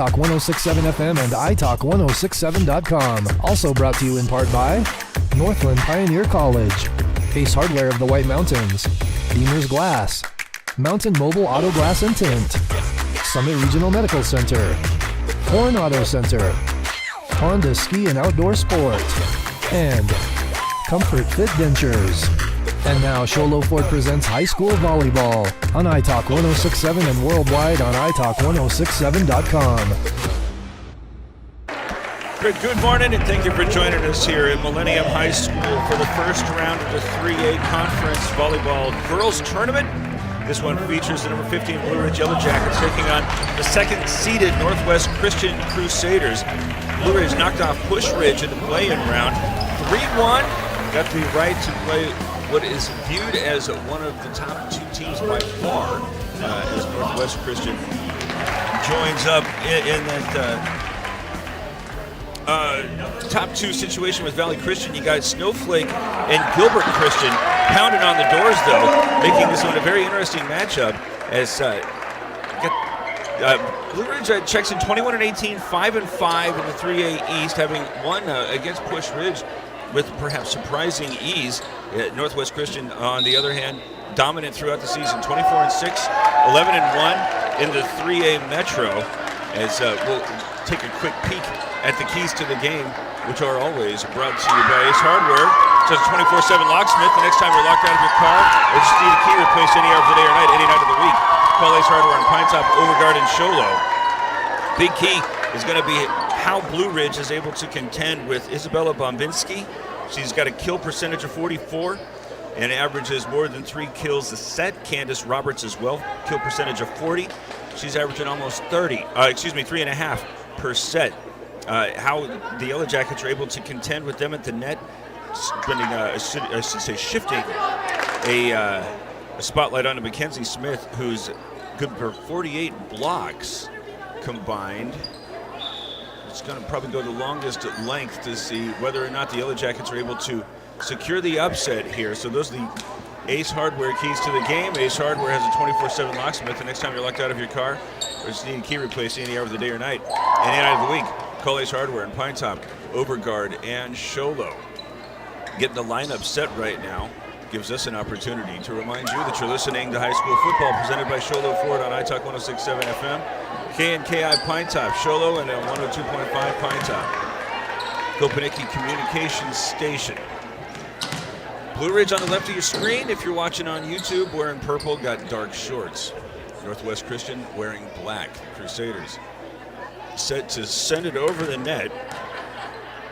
Talk 106.7 FM and iTalk1067.com. Also brought to you in part by Northland Pioneer College, Ace Hardware of the White Mountains, Beamer's Glass, Mountain Mobile Auto Glass and Tint, Summit Regional Medical Center, Horn Auto Center, Honda Ski and Outdoor Sport, and Comfort Fit Dentures. And now Show Low Ford presents high school volleyball on iTalk 106.7 and worldwide on iTalk1067.com. Good morning, and thank you for joining us here at Millennium High School for the first round of the 3A Conference Volleyball Girls Tournament. This one features the number 15 Blue Ridge Yellowjackets taking on the second-seeded Northwest Christian Crusaders. Blue Ridge knocked off Push Ridge in the play-in round. 3-1, got the right to play what is viewed as one of the top two teams by far, as Northwest Christian joins up in that top two situation with Valley Christian. You got Snowflake and Gilbert Christian pounding on the doors, though, making this one a very interesting matchup. As Blue Ridge checks in 21-18, 5-5 in the 3A East, having won against Push Ridge with perhaps surprising ease. Northwest Christian, on the other hand, dominant throughout the season, 24-6, 11-1 in the 3A Metro. As we'll take a quick peek at the keys to the game, which are always brought to you by Ace Hardware. Just a 24/7 locksmith. The next time you're locked out of your car, or just need a key replaced any hour of the day or night, any night of the week, call Ace Hardware on Pinetop, Overguard, and Sholo. Big key is going to be how Blue Ridge is able to contend with Isabella Bombinski. She's got a kill percentage of 44 and averages more than 3 kills a set. Cadence Roberts as well, kill percentage of 40. She's averaging almost 3.5 per set. How the Yellowjackets are able to contend with them at the net, shifting a spotlight onto Makenzie Smith, who's good for 48 blocks combined. It's going to probably go the longest length to see whether or not the Yellowjackets are able to secure the upset here. So those are the Ace Hardware keys to the game. Ace Hardware has a 24/7 locksmith. The next time you're locked out of your car, or just need a key replaced any hour of the day or night, any night of the week, call Ace Hardware in Pinetop, Overguard, and Sholo. Getting the lineup set right now gives us an opportunity to remind you that you're listening to High School Football presented by Sholo Ford on iTalk 106.7 FM, KNKI Pinetop, Sholo, and 102.5 Pinetop, Kopanicki Communications Station. Blue Ridge on the left of your screen. If you're watching on YouTube, wearing purple, got dark shorts. Northwest Christian wearing black. Crusaders set to send it over the net,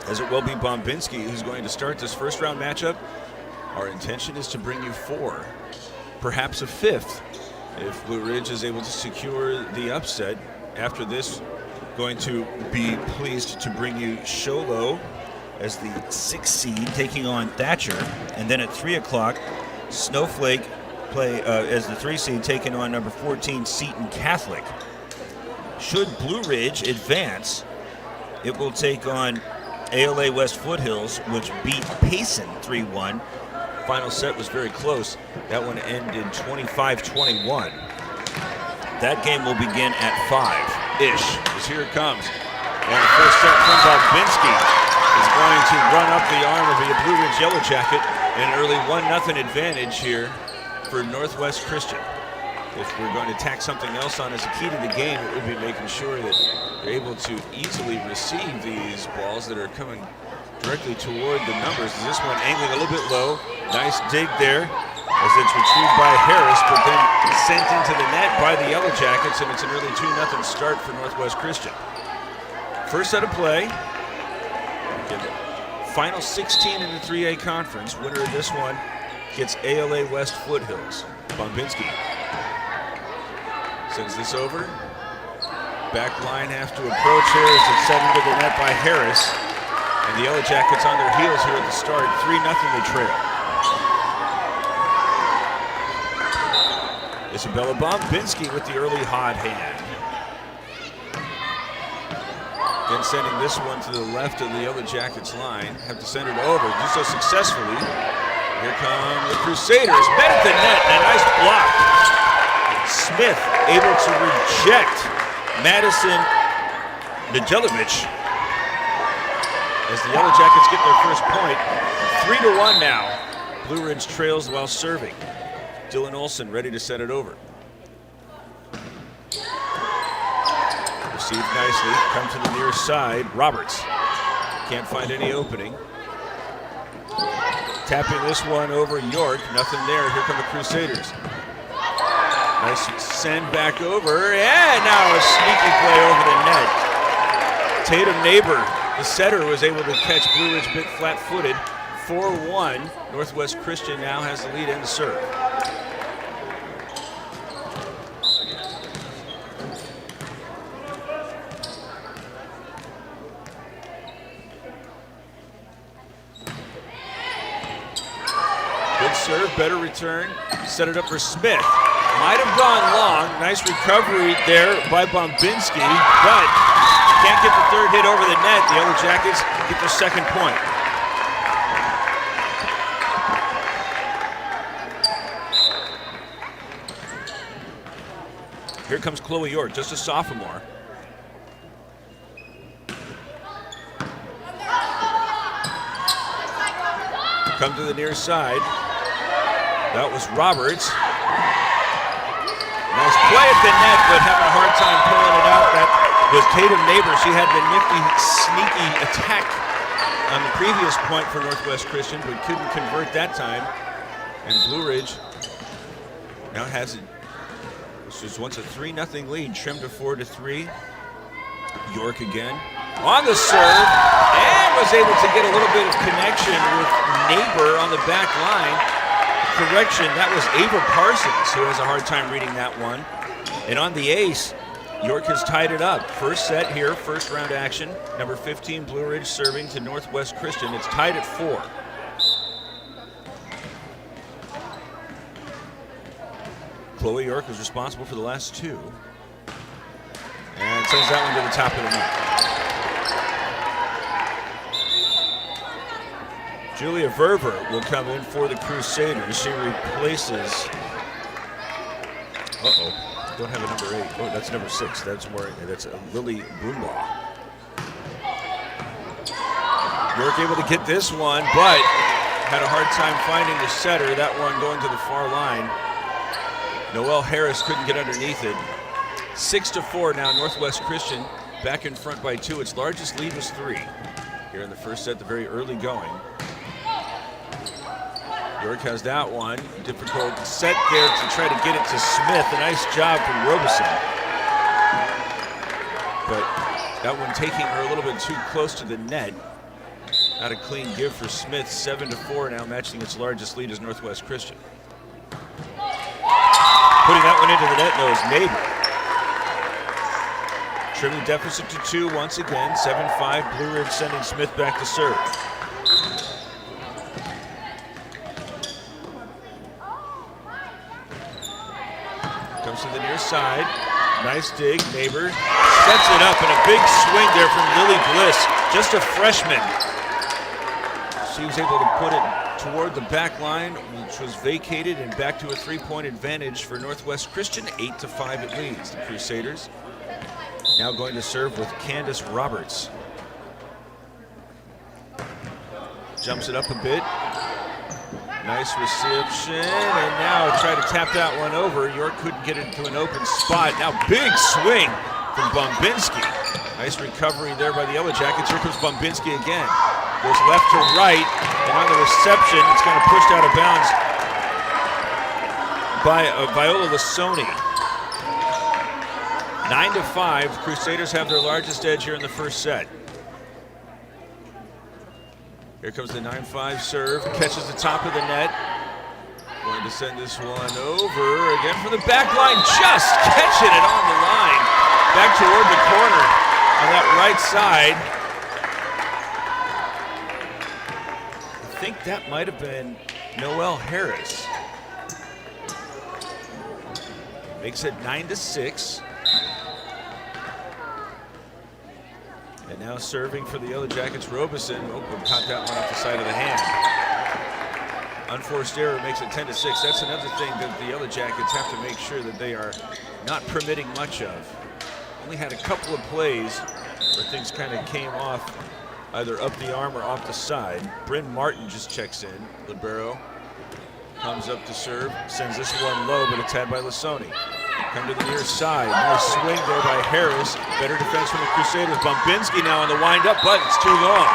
as it will be Bombinski who's going to start this first round matchup. Our intention is to bring you 4, perhaps a 5th, if Blue Ridge is able to secure the upset. After this, going to be pleased to bring you Sholo as the 6th seed taking on Thatcher, and then at 3 o'clock, Snowflake play as the 3 seed taking on number 14 Seton Catholic. Should Blue Ridge advance, it will take on ALA West Foothills, which beat Payson 3-1. Final set was very close. That one ended 25-21. That game will begin at 5-ish, as here it comes. And the first set from Bombinski is going to run up the arm of the Blue Ridge Yellowjacket, and an early 1-0 advantage here for Northwest Christian. If we're going to tack something else on as a key to the game, it would be making sure that they're able to easily receive these balls that are coming directly toward the numbers. This one angling a little bit low. Nice dig there as it's retrieved by Harris, but then sent into the net by the Yellowjackets, and it's an early 2-0 start for Northwest Christian. First set of play. Final 16 in the 3A conference. Winner of this one gets ALA West Foothills. Bombinski sends this over. Back line have to approach here as it's sent into the net by Harris. And the Yellowjackets on their heels here at the start. 3-0 they trail. Isabella Bombinski with the early hot hand. Then sending this one to the left of the Yellowjackets line. Have to send it over. Do so successfully. Here come the Crusaders. Met at the net. And a nice block. Smith able to reject Madison Nedeljkovic. As the Yellowjackets get their first point, 3-1 now. Blue Ridge trails while serving. Dylan Olson ready to set it over. Received nicely, come to the near side. Roberts can't find any opening. Tapping this one over York, nothing there. Here come the Crusaders. Nice send back over, and now a sneaky play over the net. Tatum Neighbor, the setter, was able to catch Blue Ridge a bit flat-footed. 4-1. Northwest Christian now has the lead and the serve. Good serve, better return. Set it up for Smith. Might have gone long. Nice recovery there by Bombinski, but can't get the third hit over the net. The Yellowjackets get their second point. Here comes Chloe York, just a sophomore. Come to the near side. That was Roberts. Nice play at the net, but having a hard time pulling it out. That was Tatum Neighbor. She had the nifty, sneaky attack on the previous point for Northwest Christian, but couldn't convert that time. And Blue Ridge now has it. This was once a 3-0 lead, trimmed to 4-3. York again on the serve, and was able to get a little bit of connection with Neighbor on the back line. Correction, that was Ava Parsons who has a hard time reading that one. And on the ace, York has tied it up. First set here, first round action. Number 15, Blue Ridge serving to Northwest Christian. It's tied at 4. Chloe York was responsible for the last 2. And sends that one to the top of the net. Julia Verver will come in for the Crusaders. She replaces, don't have a number 8. Oh, that's number 6. That's Lily Brumbaugh. York able to get this one, but had a hard time finding the setter. That one going to the far line. Noelle Harris couldn't get underneath it. 6-4 now, Northwest Christian back in front by 2. Its largest lead was 3 here in the first set, the very early going. York has that one. Difficult set there to try to get it to Smith. A nice job from Robeson. But that one taking her a little bit too close to the net. Not a clean give for Smith. 7-4 now, matching its largest lead as Northwest Christian. Putting that one into the net, though, is Neighbor. Trimming deficit to 2 once again. 7-5. Blue Ridge sending Smith back to serve. Comes to the near side. Nice dig. Neighbor sets it up, and a big swing there from Lily Bliss. Just a freshman. She was able to put it toward the back line, which was vacated, and back to a 3-point advantage for Northwest Christian. 8-5 it leads. The Crusaders now going to serve with Cadence Roberts. Jumps it up a bit. Nice reception, and now try to tap that one over. York couldn't get it into an open spot. Now big swing from Bombinski. Nice recovery there by the Yellowjackets. Here comes Bombinski again. Goes left to right, and on the reception, it's going to push out of bounds by Viola Lasoni. 9-5, Crusaders have their largest edge here in the first set. Here comes the 9-5 serve, catches the top of the net. Going to send this one over again from the back line, just catching it on the line. Back toward the corner on that right side. I think that might have been Noelle Harris. Makes it 9-6. And now serving for the Yellowjackets, Robeson. Oh, caught that one off the side of the hand. Unforced error makes it 10-6. That's another thing that the Yellowjackets have to make sure that they are not permitting much of. Only had a couple of plays where things kind of came off either up the arm or off the side. Bryn Martin just checks in. Libero comes up to serve, sends this one low, but it's had by Lasoni. Come to the near side. Nice swing there by Harris. Better defense from the Crusaders. Bombinski now on the wind-up, but it's too long.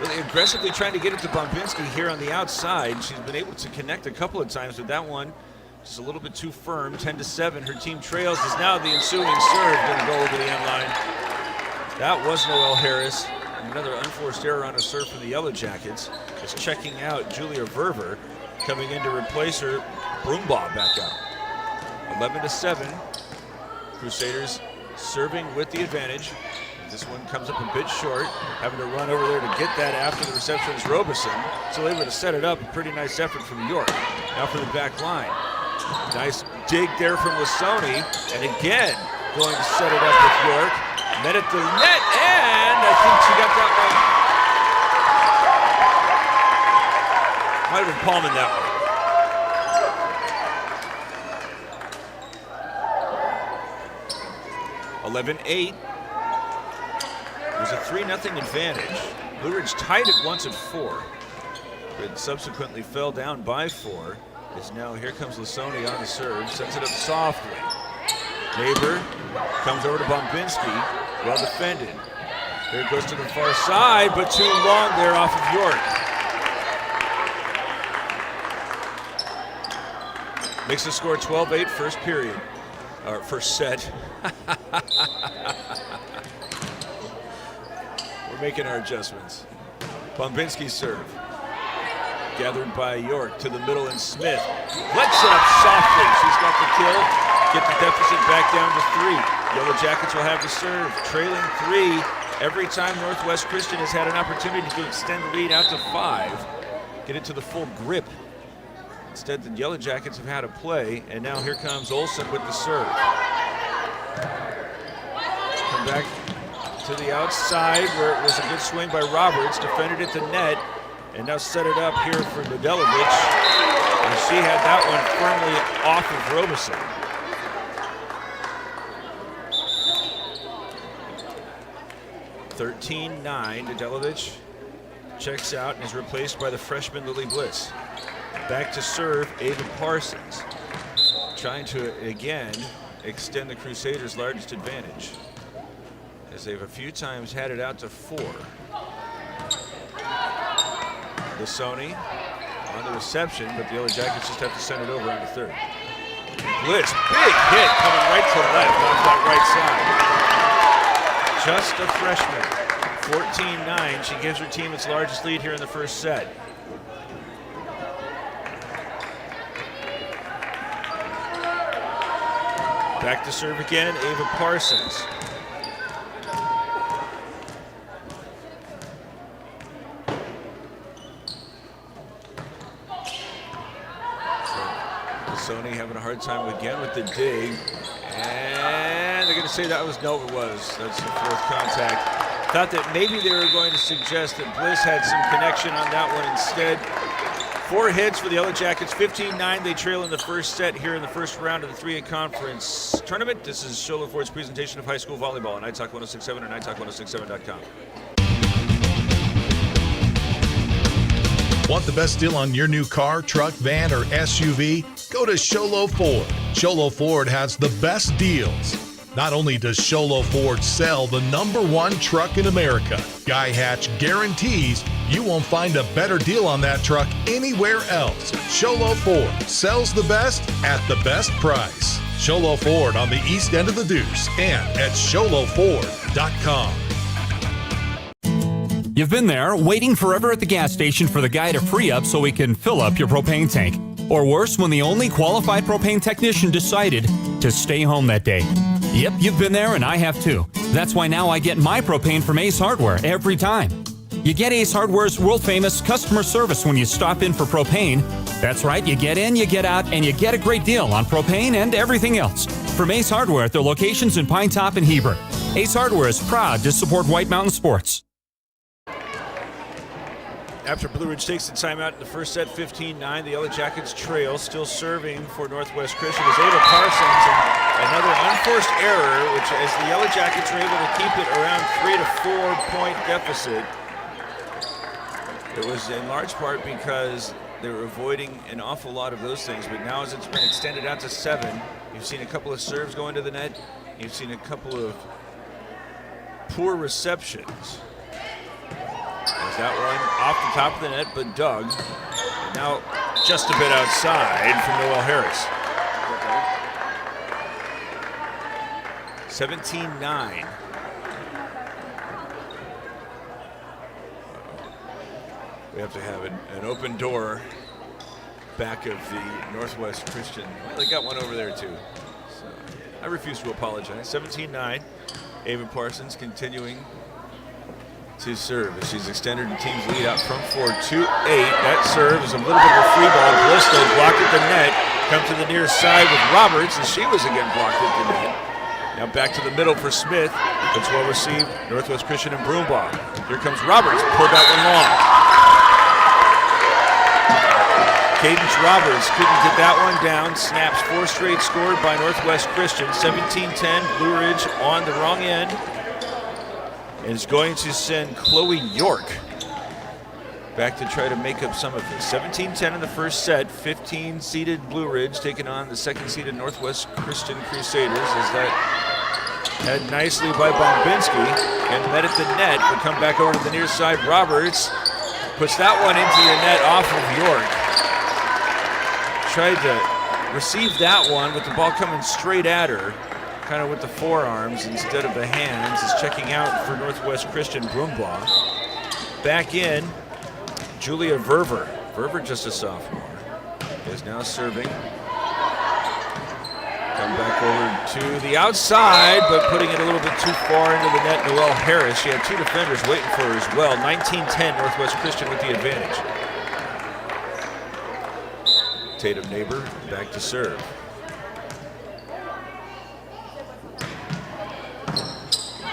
Really aggressively trying to get it to Bombinski here on the outside. She's been able to connect a couple of times with that one. Just a little bit too firm. 10-7. Her team trails as now the ensuing serve going to go over the end line. That was Noelle Harris. Another unforced error on a serve from the Yellowjackets. Is checking out Julia Verver, coming in to replace her. Broombaugh back out. 11-7. Crusaders serving with the advantage. This one comes up a bit short, having to run over there to get that after the reception is Robeson. So able to set it up. A pretty nice effort from York. Now for the back line. Nice dig there from Lasoni, and again going to set it up with York. Met at the net, and I think she got that one. Might have been palming that one. 11-8. It was a 3-0 advantage. Blue Ridge tied it once at 4, but subsequently fell down by 4. As now here comes Lasoni on the serve, sends it up softly. Neighbor comes over to Bombinski, well defended. Here it goes to the far side, but too long there off of York. Makes the score 12-8 first period, or first set. We're making our adjustments. Bombinski's serve. Gathered by York to the middle, and Smith lets it up softly. She's got the kill. Get the deficit back down to 3. Yellowjackets will have the serve, trailing 3 every time Northwest Christian has had an opportunity to extend the lead out to 5. Get it to the full grip. Instead, the Yellowjackets have had a play, and now here comes Olsen with the serve. Come back to the outside where it was a good swing by Roberts, defended at the net, and now set it up here for Nedeljkovic. And she had that one firmly off of Robeson. Nedeljkovic checks out and is replaced by the freshman Lily Bliss. Back to serve, Ava Parsons. Trying to, again, extend the Crusaders' largest advantage, as they've a few times had it out to 4. Lasoni on the reception, but the Yellowjackets just have to send it over on the third. Bliss, big hit coming right to left off that right side. Just a freshman. 14-9. She gives her team its largest lead here in the first set. Back to serve again, Ava Parsons. Sony having a hard time again with the dig, and they're going to say that was, no, it was. That's the 4th contact. Thought that maybe they were going to suggest that Bliss had some connection on that one instead. 4 hits for the Yellowjackets, 15-9. They trail in the first set here in the first round of the 3A conference tournament. This is Shola Ford's presentation of high school volleyball on iTalk 1067 and iTalk1067.com. Want the best deal on your new car, truck, van, or SUV? Go to Sholo Ford. Sholo Ford has the best deals. Not only does Sholo Ford sell the #1 truck in America, Guy Hatch guarantees you won't find a better deal on that truck anywhere else. Sholo Ford sells the best at the best price. Sholo Ford on the east end of the Deuce and at sholoford.com. You've been there, waiting forever at the gas station for the guy to free up so he can fill up your propane tank. Or worse, when the only qualified propane technician decided to stay home that day. Yep, you've been there, and I have too. That's why now I get my propane from Ace Hardware every time. You get Ace Hardware's world-famous customer service when you stop in for propane. That's right, you get in, you get out, and you get a great deal on propane and everything else. From Ace Hardware at their locations in Pine Top and Heber. Ace Hardware is proud to support White Mountain Sports. After Blue Ridge takes the timeout in the first set, 15-9, the Yellowjackets trail. Still serving for Northwest Christian is Ava Parsons, and another unforced error, which as the Yellowjackets are able to keep it around 3 to 4 point deficit. It was in large part because they were avoiding an awful lot of those things, but now as it's been extended out to 7, you've seen a couple of serves go into the net, you've seen a couple of poor receptions. There's that one off the top of the net, but dug. And now just a bit outside from Noelle Harris. 17-9. We have to have an open door back of the Northwest Christian. Well, they got one over there too. So I refuse to apologize. 17-9. Ava Parsons continuing to serve as she's extended the team's lead out from 4-2-8. That serve is a little bit of a free ball. Bliss though blocked at the net. Come to the near side with Roberts, and she was again blocked at the net. Now back to the middle for Smith. That's well received. Northwest Christian and Broombaugh. Here comes Roberts. Pulled that one long. Cadence Roberts couldn't get that one down. Snaps 4 straight scored by Northwest Christian. 17-10. Blue Ridge on the wrong end. And is going to send Chloe York back to try to make up some of this. 17-10 in the first set. 15-seeded Blue Ridge taking on the second-seeded Northwest Christian Crusaders as that head nicely by Bombinski and met at the net, but come back over to the near side. Roberts puts that one into the net off of York. Tried to receive that one with the ball coming straight at her, kind of with the forearms instead of the hands. Is checking out for Northwest Christian Broombaugh. Back in, Julia Verver. Verver, just a sophomore, is now serving. Come back over to the outside, but putting it a little bit too far into the net. Noelle Harris, she had 2 defenders waiting for her as well. 19-10, Northwest Christian with the advantage. Tatum Neighbor back to serve.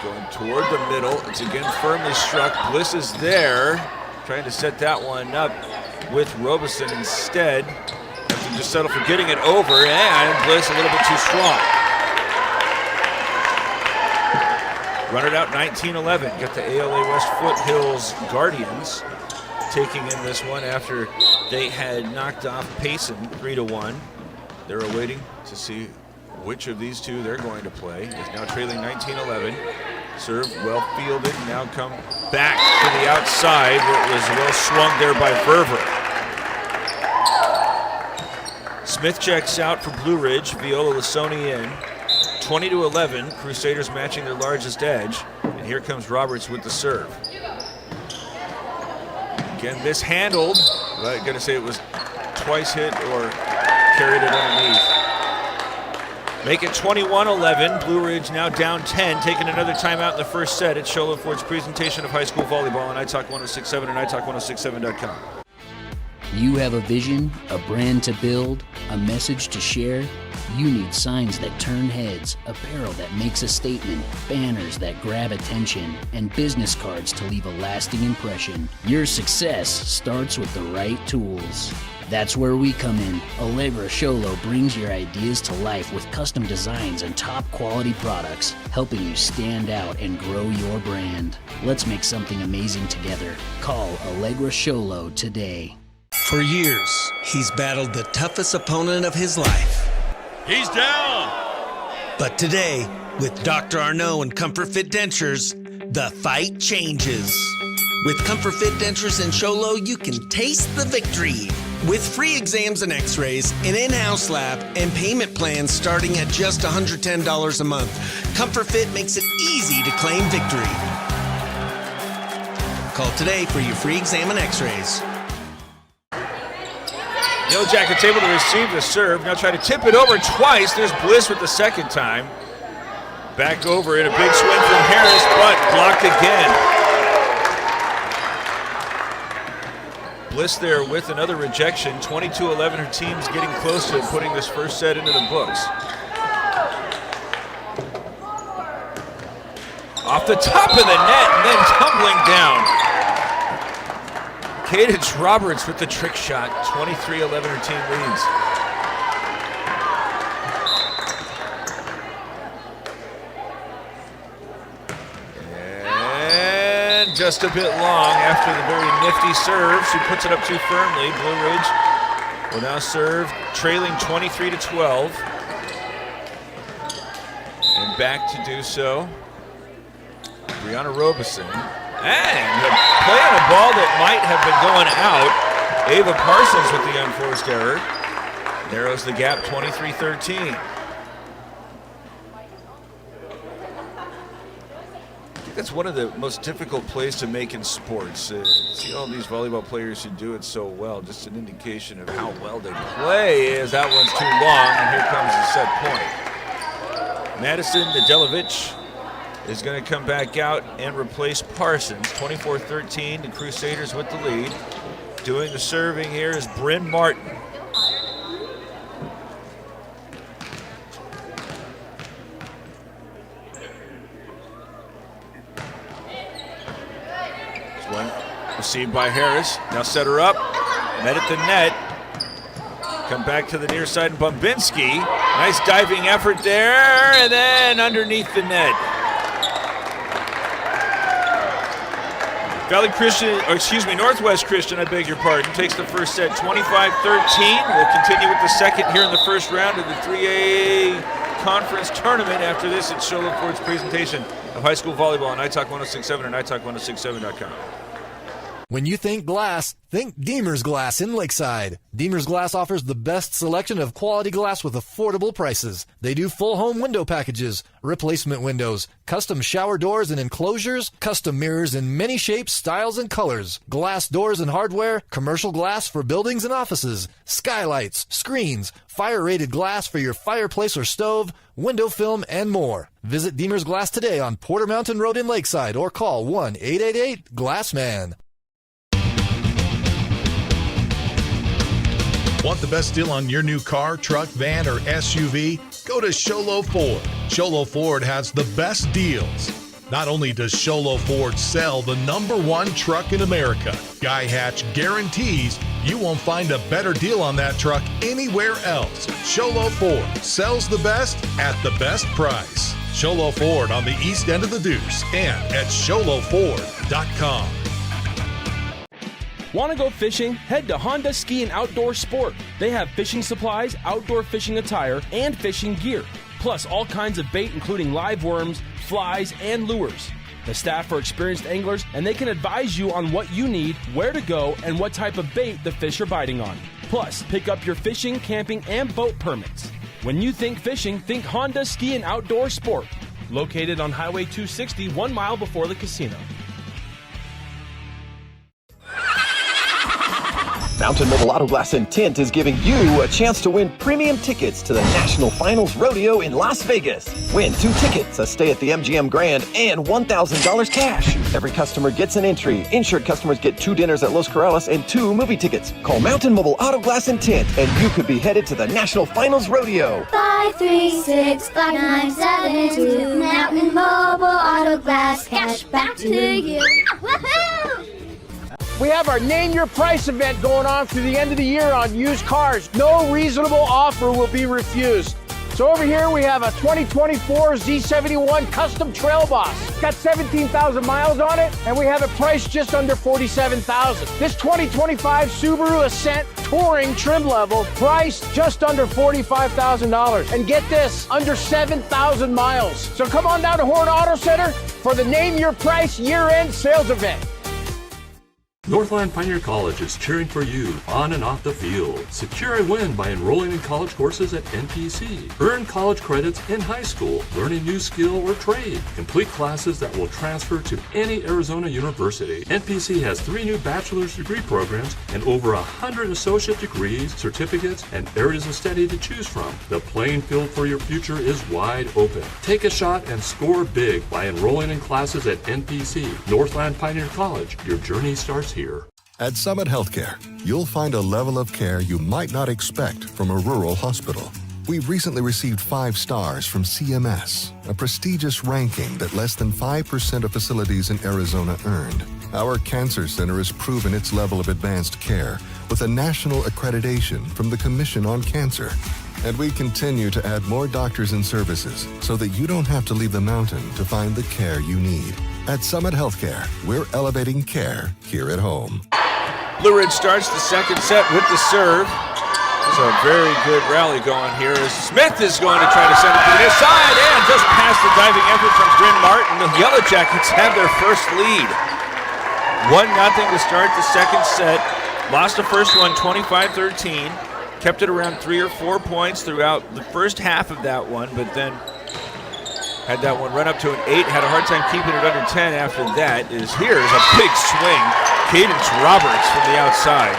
Going toward the middle. It's again firmly struck. Bliss is there, trying to set that one up with Robeson instead. Have to just settle for getting it over, and Bliss a little bit too strong. Run it out 19-11. Got the ALA West Foothills Guardians taking in this one after they had knocked off Payson 3-1. They're awaiting to see which of these two they're going to play. Is now trailing 19-11. Serve well fielded, now come back to the outside where it was well swung there by Verver. Smith checks out for Blue Ridge, Viola Lasoni in. 20-11, Crusaders matching their largest edge. And here comes Roberts with the serve. Again, mishandled. I'm going to say it was twice hit or carried it underneath. Make it 21-11. Blue Ridge now down 10, taking another timeout in the first set. It's Sholo Ford's presentation of high school volleyball on iTalk 1067 and iTalk1067.com. You have a vision, a brand to build, a message to share. You need signs that turn heads, apparel that makes a statement, banners that grab attention, and business cards to leave a lasting impression. Your success starts with the right tools. That's where we come in. Allegra Sholo brings your ideas to life with custom designs and top quality products, helping you stand out and grow your brand. Let's make something amazing together. Call Allegra Sholo today. For years, he's battled the toughest opponent of his life. He's down! But today, with Dr. Arnault and Comfort Fit Dentures, the fight changes. With Comfort Fit Dentures and Sholo, you can taste the victory. With free exams and x-rays, an in-house lab, and payment plans starting at just $110 a month, Comfort Fit makes it easy to claim victory. Call today for your free exam and x-rays. Yellowjackets able to receive the serve. Now try to tip it over twice. There's Bliss with the second time. Back over it. A big swing from Harris, but blocked again. Bliss there with another rejection. 22-11. Her team's getting close to putting this first set into the books. Off the top of the net and then tumbling down. Cadence Roberts with the trick shot. 23-11 her team leads. And just a bit long after the very nifty serve. She puts it up too firmly. Blue Ridge will now serve, trailing 23-12. And back to do so, Brianna Robeson. And a play on a ball that might have been going out. Ava Parsons with the unforced error. Narrows the gap, 23-13. I think that's one of the most difficult plays to make in sports. See all these volleyball players who do it so well. Just an indication of how well they play as that one's too long, and here comes the set point. Madison Nedelovich is going to come back out and replace Parsons. 24-13, the Crusaders with the lead. Doing the serving here is Bryn Martin. This one received by Harris. Now set her up. Met at the net. Come back to the near side, and Bombinski. Nice diving effort there, and then underneath the net. Northwest Christian, I beg your pardon, takes the first set 25-13. We'll continue with the second here in the first round of the 3A conference tournament. After this, it's Show Love Ford's presentation of high school volleyball on iTalk 106.7 and iTalk1067.com. When you think glass, think Deemer's Glass in Lakeside. Deemer's Glass offers the best selection of quality glass with affordable prices. They do full home window packages, replacement windows, custom shower doors and enclosures, custom mirrors in many shapes, styles, and colors, glass doors and hardware, commercial glass for buildings and offices, skylights, screens, fire-rated glass for your fireplace or stove, window film, and more. Visit Deemer's Glass today on Porter Mountain Road in Lakeside or call 1-888-GLASSMAN. Want the best deal on your new car, truck, van, or SUV? Go to Sholo Ford. Sholo Ford has the best deals. Not only does Sholo Ford sell the #1 truck in America, Guy Hatch guarantees you won't find a better deal on that truck anywhere else. Sholo Ford sells the best at the best price. Sholo Ford on the east end of the Deuce and at SholoFord.com. Want to go fishing? Head to Honda Ski and Outdoor Sport. They have fishing supplies, outdoor fishing attire, and fishing gear. Plus all kinds of bait including live worms, flies, and lures. The staff are experienced anglers and they can advise you on what you need, where to go, and what type of bait the fish are biting on. Plus, pick up your fishing, camping, and boat permits. When you think fishing, think Honda Ski and Outdoor Sport. Located on Highway 260, 1 mile before the casino. Mountain Mobile Auto Glass and Tint is giving you a chance to win premium tickets to the National Finals Rodeo in Las Vegas. Win 2 tickets, a stay at the MGM Grand, and $1,000 cash. Every customer gets an entry. Insured customers get 2 dinners at Los Corrales and 2 movie tickets. Call Mountain Mobile Auto Glass and Tint, and you could be headed to the National Finals Rodeo. 536-5972. Mountain Mobile Auto Glass, cash back to you. Woohoo! We have our Name Your Price event going on through the end of the year on used cars. No reasonable offer will be refused. So over here we have a 2024 Z71 Custom Trail Boss. It's got 17,000 miles on it, and we have it priced just under $47,000. This 2025 Subaru Ascent Touring trim level priced just under $45,000. And get this, under 7,000 miles. So come on down to Horn Auto Center for the Name Your Price year-end sales event. Northland Pioneer College is cheering for you on and off the field. Secure a win by enrolling in college courses at NPC. Earn college credits in high school, learn a new skill or trade. Complete classes that will transfer to any Arizona university. NPC has 3 new bachelor's degree programs and over 100 associate degrees, certificates, and areas of study to choose from. The playing field for your future is wide open. Take a shot and score big by enrolling in classes at NPC. Northland Pioneer College. Your journey starts here. At Summit Healthcare, you'll find a level of care you might not expect from a rural hospital. We've recently received 5 stars from CMS, a prestigious ranking that less than 5% of facilities in Arizona earned. Our Cancer Center has proven its level of advanced care with a national accreditation from the Commission on Cancer. And we continue to add more doctors and services so that you don't have to leave the mountain to find the care you need. At Summit Healthcare, we're elevating care here at home. Blue Ridge starts the second set with the serve. There's a very good rally going here as Smith is going to try to send it to the side and just past the diving effort from Bryn Martin. The Yellowjackets have their first lead. 1-0 to start the second set. Lost the first one 25-13. Kept it around 3 or 4 points throughout the first half of that one, but then had that one run up to an 8. Had a hard time keeping it under 10 after that. Here's a big swing. Cadence Roberts from the outside.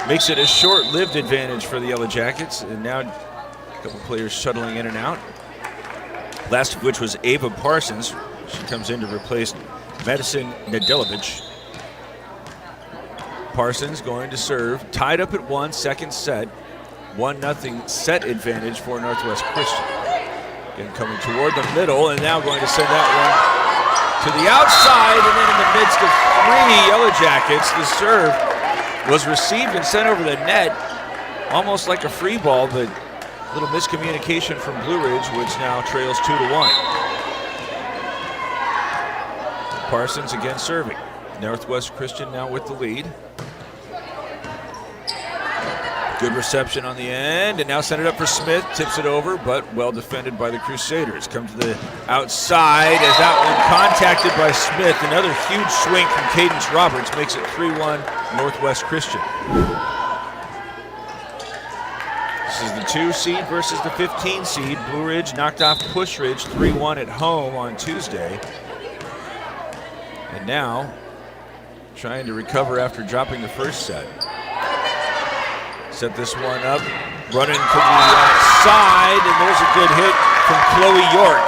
Makes it a short-lived advantage for the Yellowjackets, and now a couple players shuttling in and out. Last of which was Ava Parsons. She comes in to replace Madison Nedelovich. Parsons going to serve. Tied up at 1, second set. 1-0 set advantage for Northwest Christian. Again, coming toward the middle, and now going to send that one to the outside, and then in the midst of 3 Yellowjackets, the serve was received and sent over the net, almost like a free ball, but a little miscommunication from Blue Ridge, which now trails 2-1. Parsons again serving. Northwest Christian now with the lead. Good reception on the end, and now sent it up for Smith. Tips it over, but well defended by the Crusaders. Come to the outside as that one contacted by Smith. Another huge swing from Cadence Roberts makes it 3-1 Northwest Christian. This is the 2 seed versus the 15 seed. Blue Ridge knocked off Push Ridge 3-1 at home on Tuesday. And now trying to recover after dropping the first set. Set this one up, running to the side, and there's a good hit from Chloe York.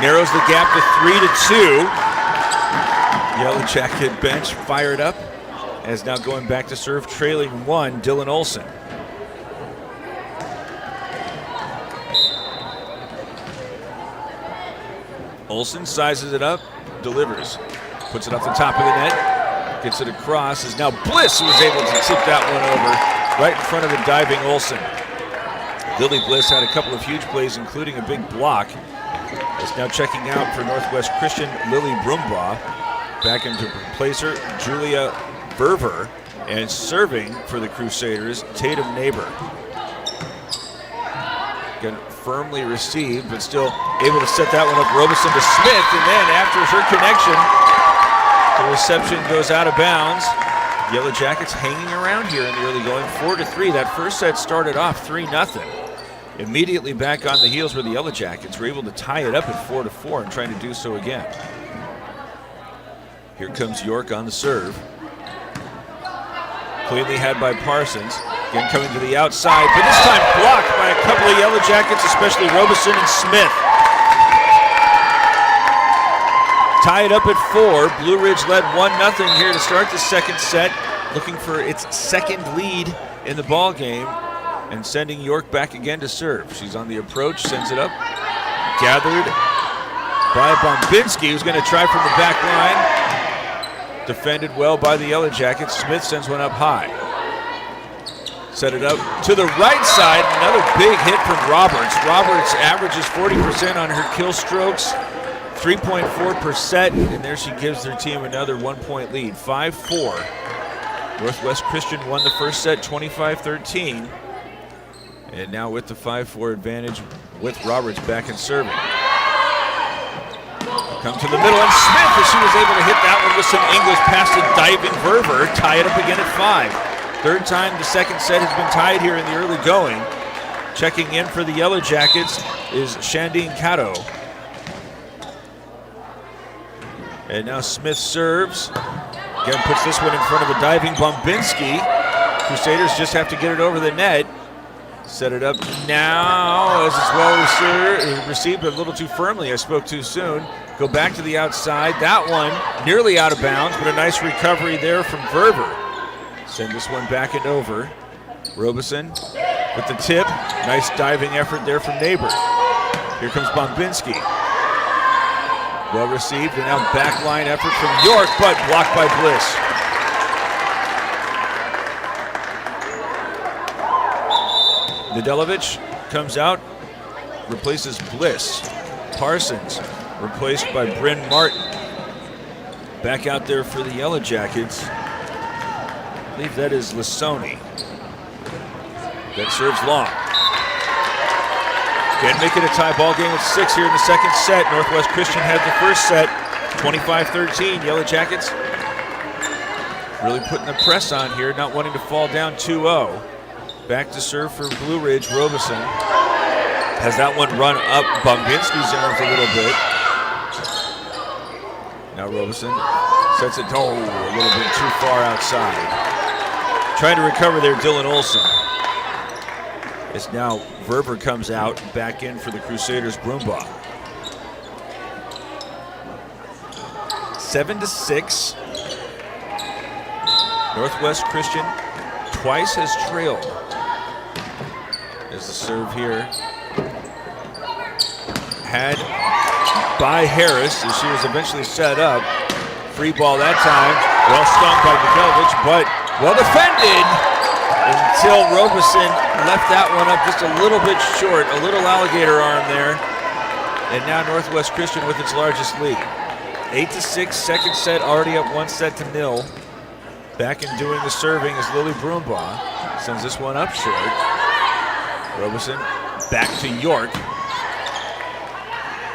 Narrows the gap to 3-2. Yellowjacket bench fired up, as now going back to serve, trailing 1, Dylan Olson. Olson sizes it up, delivers, puts it off the top of the net, gets it across, as now Bliss was able to tip that one over. Right in front of the diving Olson. Lily Bliss had a couple of huge plays, including a big block. Is now checking out for Northwest Christian, Lily Brumbaugh. Back into replacer, Julia Verver. And serving for the Crusaders, Tatum Neighbor. Again, firmly received, but still able to set that one up. Robeson to Smith, and then after her connection, the reception goes out of bounds. Yellowjackets hanging around here in the early going, 4-3. That first set started off 3-0. Immediately back on the heels were the Yellowjackets. Were able to tie it up at 4-4 and trying to do so again. Here comes York on the serve. Cleanly had by Parsons. Again coming to the outside, but this time blocked by a couple of Yellowjackets, especially Robeson and Smith. Tie it up at 4. Blue Ridge led 1-0 here to start the second set, looking for its second lead in the ball game, and sending York back again to serve. She's on the approach, sends it up, gathered by Bombinski, who's going to try from the back line. Defended well by the Yellowjackets. Smith sends one up high. Set it up to the right side. Another big hit from Roberts. Roberts averages 40% on her kill strokes. 3.4%, and there she gives their team another 1-point lead, 5-4. Northwest Christian won the first set, 25-13, and now with the 5-4 advantage with Roberts back in serving. Come to the middle, and Smith, as she was able to hit that one with some English past a diving Verver, tie it up again at 5. Third time the second set has been tied here in the early going. Checking in for the Yellowjackets is Shandine Cato. And now Smith serves. Again, puts this one in front of a diving Bombinski. Crusaders just have to get it over the net. Set it up now as it's well received, but a little too firmly. I spoke too soon. Go back to the outside. That one nearly out of bounds, but a nice recovery there from Verver. Send this one back and over. Robeson with the tip. Nice diving effort there from Neighbor. Here comes Bombinski. Well received, and now backline effort from York, but blocked by Bliss. Nedelovich comes out, replaces Bliss. Parsons replaced by Bryn Martin. Back out there for the Yellowjackets. I believe that is Lissoni. That serves long. Can make it a tie ball game with 6 here in the second set. Northwest Christian had the first set, 25-13. Yellowjackets really putting the press on here, not wanting to fall down 2-0. Back to serve for Blue Ridge. Robeson has that one run up Bombinski's arms a little bit. Now Robeson sets it a little bit too far outside. Trying to recover there, Dylan Olson. As now Verber comes out, back in for the Crusaders, Broombaugh. 7-6. Northwest Christian twice has trailed. As the serve here had by Harris as she was eventually set up. Free ball that time. Well stung by Nedelovich, but well defended until Robeson left that one up just a little bit short. A little alligator arm there. And now Northwest Christian with its largest lead. 8-6, second set already up 1-0. Back in doing the serving is Lily Broombaugh. Sends this one up short. Robeson back to York.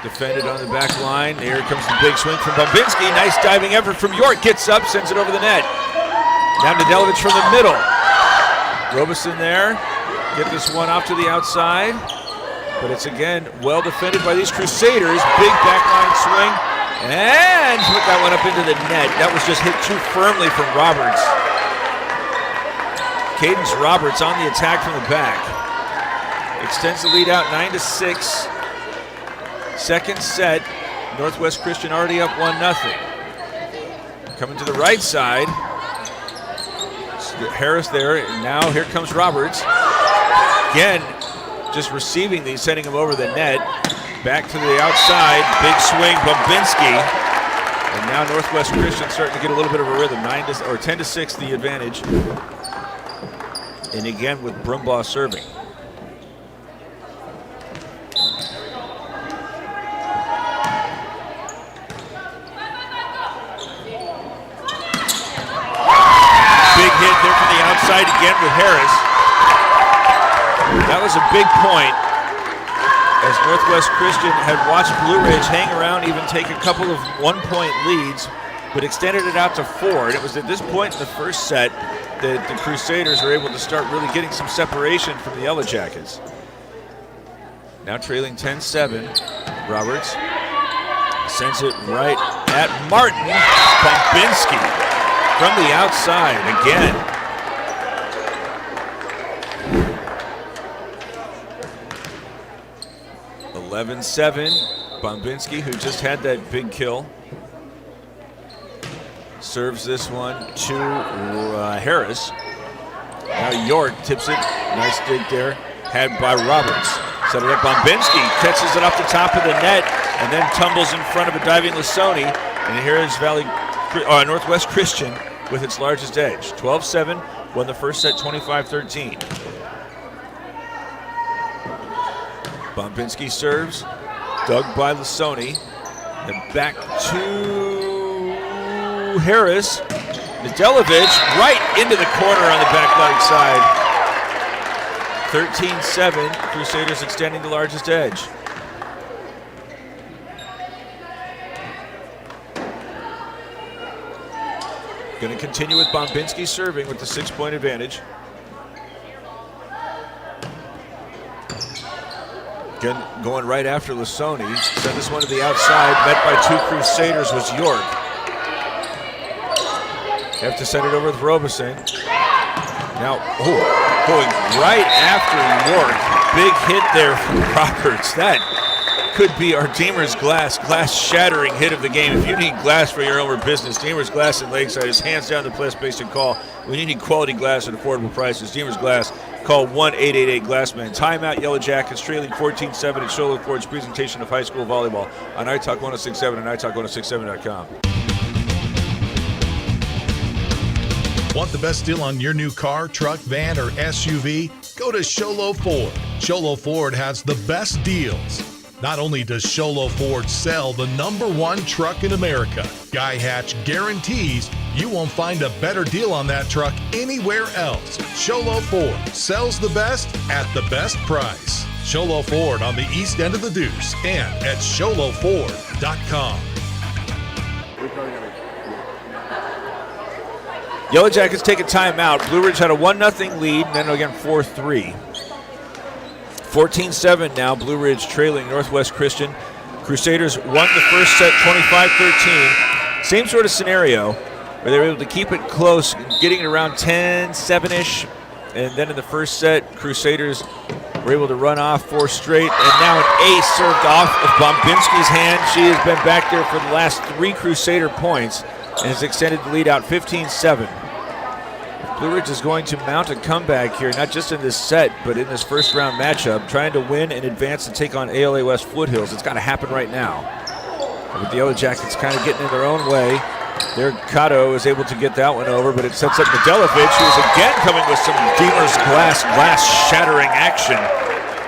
Defended on the back line. Here comes the big swing from Bombinski. Nice diving effort from York. Gets up, sends it over the net. Now Nedelovich from the middle. Robeson there. Get this one off to the outside. But it's again well defended by these Crusaders. Big backline swing. And put that one up into the net. That was just hit too firmly from Roberts. Cadence Roberts on the attack from the back. Extends the lead out 9-6. Second set, Northwest Christian already up 1-0. Coming to the right side. Harris there, and now here comes Roberts. Again, just receiving these, sending him over the net. Back to the outside, big swing, Bombinski. And now Northwest Christian starting to get a little bit of a rhythm. 10-6 the advantage. And again with Broombaugh serving. Big hit there from the outside again with Harris. That was a big point, as Northwest Christian had watched Blue Ridge hang around, even take a couple of one-point leads, but extended it out to 4. And it was at this point in the first set that the Crusaders were able to start really getting some separation from the Yellowjackets. Now trailing 10-7, Roberts sends it right at Martin. Bombinski from the outside again. (11-7). Bombinski, who just had that big kill, serves this one to Harris. Now York tips it. Nice dig there. Had by Roberts. Set it up. Bombinski catches it off the top of the net and then tumbles in front of a diving Lissoni. And here is Northwest Christian with its largest edge. 12-7. Won the first set 25-13. Bombinski serves, dug by Lissoni, and back to Harris. Nedelovich right into the corner on the back leg side. 13-7, Crusaders extending the largest edge. Going to continue with Bombinski serving with the 6-point advantage. Again, going right after Lissoni. Send this one to the outside. Met by 2 Crusaders was York. Have to send it over with Robeson. Now, going right after York. Big hit there from Roberts. That could be our Deemer's glass shattering hit of the game. If you need glass for your own business, Deemer's Glass in Lakeside is hands down the best basic call. When you need quality glass at affordable prices, Deemer's Glass call 1-888-GLASSMAN. Timeout, Yellowjackets trailing 14-7 at Show Low Ford's presentation of high school volleyball on iTalk 106.7 and iTalk106.7.com. Want the best deal on your new car, truck, van, or SUV? Go to Show Low Ford. Show Low Ford has the best deals. Not only does Show Low Ford sell the #1 truck in America, Guy Hatch guarantees you won't find a better deal on that truck anywhere else. Show Low Ford sells the best at the best price. Show Low Ford on the east end of the Deuce and at showlowford.com. Yellowjackets take a timeout. Blue Ridge had a 1-0 lead, and then again 4-3. 14-7 now, Blue Ridge trailing Northwest Christian. Crusaders won the first set 25-13. Same sort of scenario where they were able to keep it close, getting it around 10-7-ish. And then in the first set, Crusaders were able to run off 4 straight. And now an ace served off of Bombinski's hand. She has been back there for the last 3 Crusader points and has extended the lead out 15-7. Blue Ridge is going to mount a comeback here, not just in this set, but in this first round matchup, trying to win and advance and take on ALA West Foothills. It's got to happen right now. With the Yellowjackets kind of getting in their own way, there Cotto is able to get that one over, but it sets up Nedelovic, who is again coming with some Deemer's glass shattering action.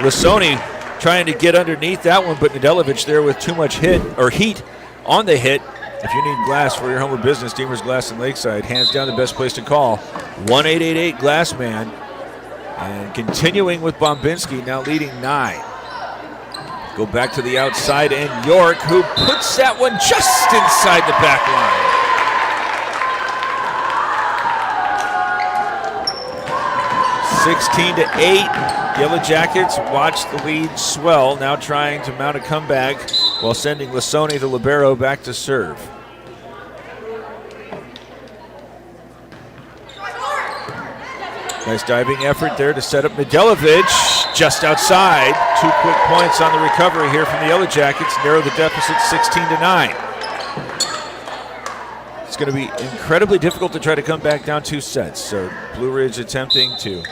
Lissoni trying to get underneath that one, but Nedelovic there with too much heat on the hit. If you need glass for your home or business, Deemer's Glass in Lakeside, hands down the best place to call. 1-888-GLASSMAN. And continuing with Bombinski, now leading 9. Go back to the outside, and York, who puts that one just inside the back line. (16-8). Yellowjackets watch the lead swell, now trying to mount a comeback while sending Lissoni, the libero, back to serve. Nice diving effort there to set up Nedelovic just outside. 2 quick points on the recovery here from the Yellowjackets, narrow the deficit 16-9. It's going to be incredibly difficult to try to come back down 2 sets. So Blue Ridge attempting to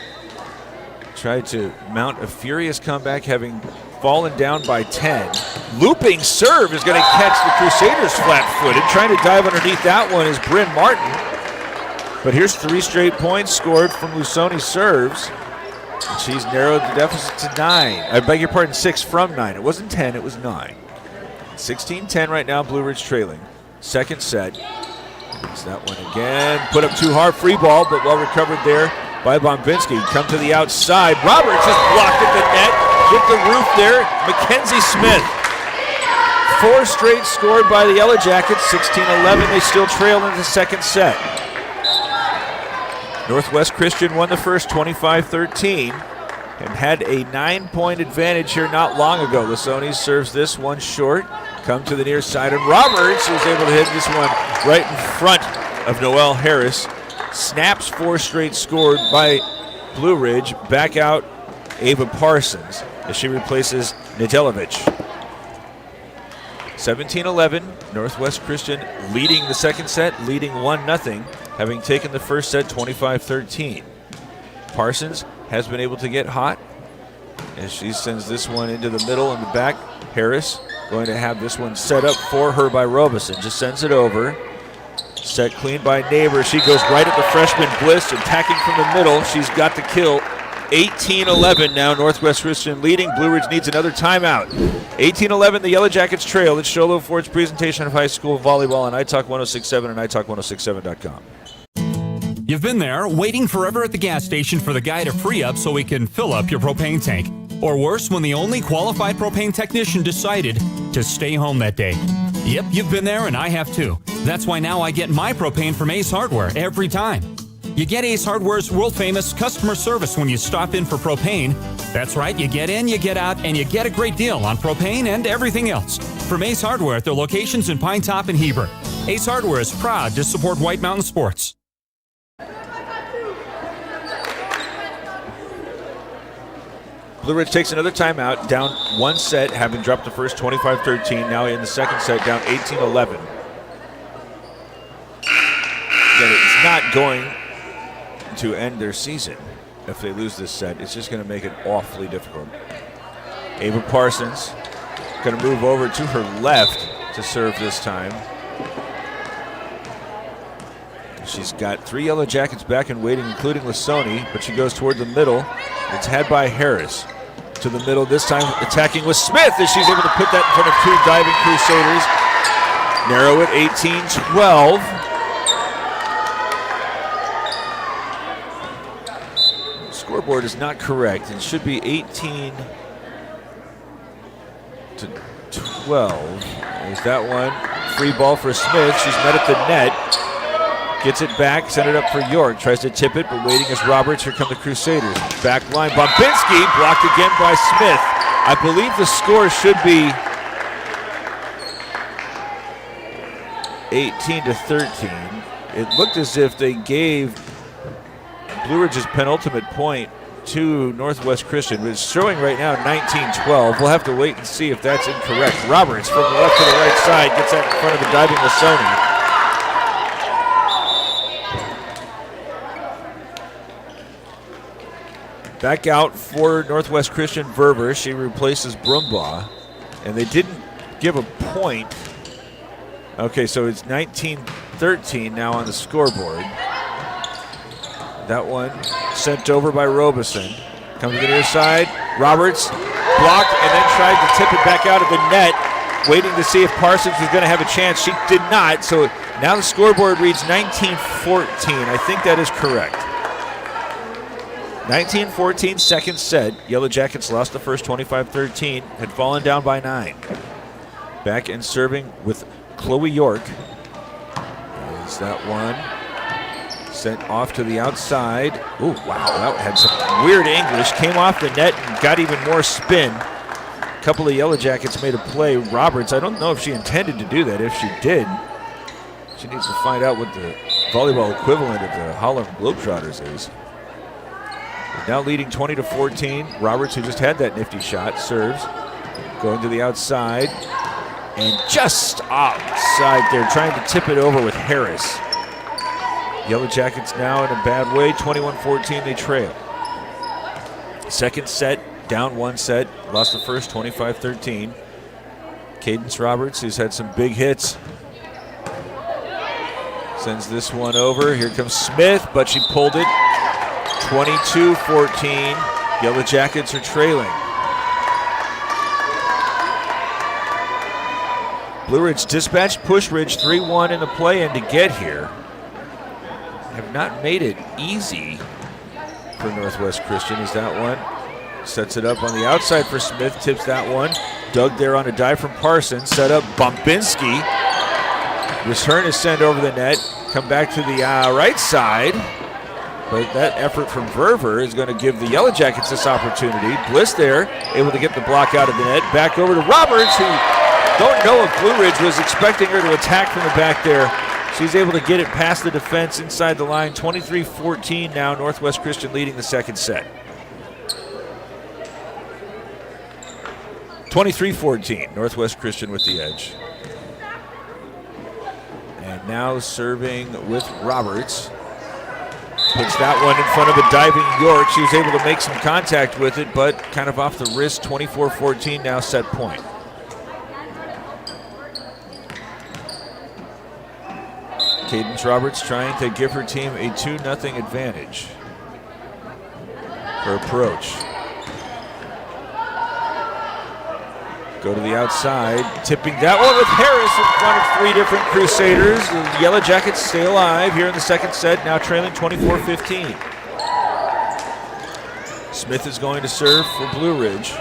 try to mount a furious comeback, having fallen down by 10. Looping serve is going to catch the Crusaders flat-footed. Trying to dive underneath that one is Bryn Martin. But here's 3 straight points scored from Lissoni serves. And she's narrowed the deficit to 9. I beg your pardon, 6 from 9. It wasn't 10, it was 9. 16-10 right now, Blue Ridge trailing. Second set. It's that one again. Put up too hard, free ball, but well recovered there by Bombinski. Come to the outside. Roberts is blocked at the net. Hit the roof there. Makenzie Smith. 4 straight scored by the Yellowjackets. 16-11. They still trail in the second set. Northwest Christian won the first 25-13 and had a 9-point advantage here not long ago. Lissoni serves this one short. Come to the near side, and Roberts was able to hit this one right in front of Noelle Harris. Snaps 4 straight scored by Blue Ridge. Back out Ava Parsons as she replaces Nedelovic. 17-11, Northwest Christian leading the second set, leading 1-0, having taken the first set 25-13. Parsons has been able to get hot as she sends this one into the middle and the back. Harris going to have this one set up for her by Robeson. Just sends it over. Set clean by Neighbor. She goes right at the freshman Bliss, attacking from the middle. She's got the kill. 18-11 now, Northwest Christian leading. Blue Ridge needs another timeout. 18-11, the Yellowjackets trail. It's Show Low Ford's presentation of high school volleyball on iTalk 106.7 and iTalk106.7.com. You've been there, waiting forever at the gas station for the guy to free up so he can fill up your propane tank. Or worse, when the only qualified propane technician decided to stay home that day. Yep, you've been there, and I have too. That's why now I get my propane from Ace Hardware every time. You get Ace Hardware's world-famous customer service when you stop in for propane. That's right, you get in, you get out, and you get a great deal on propane and everything else. From Ace Hardware at their locations in Pine Top and Heber. Ace Hardware is proud to support White Mountain Sports. Blue Ridge takes another timeout, down 1 set, having dropped the first 25-13. Now in the second set, down 18-11. Again, it's not going to end their season. if they lose this set. It's just going to make it awfully difficult. Ava Parsons going to move over to her left to serve this time. She's got 3 Yellowjackets back and waiting, including Lasoni, but she goes toward the middle. It's had by Harris. To the middle, this time attacking with Smith as she's able to put that in front of 2 diving Crusaders. Narrow it, 18-12. Scoreboard is not correct. It should be 18-12. There's that one. Free ball for Smith. She's met at the net. Gets it back, sent it up for York. Tries to tip it, but waiting is Roberts. Here come the Crusaders. Back line, Bombinski blocked again by Smith. I believe the score should be 18-13. It looked as if they gave Blue Ridge's penultimate point to Northwest Christian, but it's showing right now 19-12. We'll have to wait and see if that's incorrect. Roberts from the left to the right side gets that in front of the diving Lasoni. Back out for Northwest Christian Verver. She replaces Brumbaugh, and they didn't give a point. Okay, so it's 19-13 now on the scoreboard. That one sent over by Robeson. Comes to the near side. Roberts blocked and then tried to tip it back out of the net, waiting to see if Parsons was going to have a chance. She did not, so now the scoreboard reads 19-14. I think that is correct. 19-14, second set. Yellowjackets lost the first 25-13, had fallen down by 9. Back and serving with Chloe York. Is that one sent off to the outside? Ooh, wow, that had some weird English. Came off the net and got even more spin. A couple of Yellowjackets made a play. Roberts, I don't know if she intended to do that. If she did, she needs to find out what the volleyball equivalent of the Harlem Globetrotters is. Now leading 20-14. Roberts, who just had that nifty shot, serves. Going to the outside. And just outside there, trying to tip it over with Harris. Yellowjackets now in a bad way. 21-14, they trail. Second set, down 1 set. Lost the first 25-13. Cadence Roberts, who's had some big hits, sends this one over. Here comes Smith, but she pulled it. 22-14, Yellowjackets are trailing. Blue Ridge dispatched Push Ridge 3-1 in the play-in to get here. Have not made it easy for Northwest Christian. Is that one? Sets it up on the outside for Smith, tips that one. Dug there on a dive from Parsons, set up Bombinski. Return is sent over the net, come back to the right side. But that effort from Verver is going to give the Yellowjackets this opportunity. Bliss there, able to get the block out of the net. Back over to Roberts, who don't know if Blue Ridge was expecting her to attack from the back there. She's able to get it past the defense inside the line. 23-14 now, Northwest Christian leading the second set. 23-14, Northwest Christian with the edge. And now serving with Roberts. Puts that one in front of a diving York. She was able to make some contact with it, but kind of off the wrist. 24-14 now, set point. Cadence Roberts trying to give her team a 2-0 advantage. Her approach. Go to the outside, tipping that one with Harris in front of 3 different Crusaders. The Yellowjackets stay alive here in the second set, now trailing 24-15. Smith is going to serve for Blue Ridge.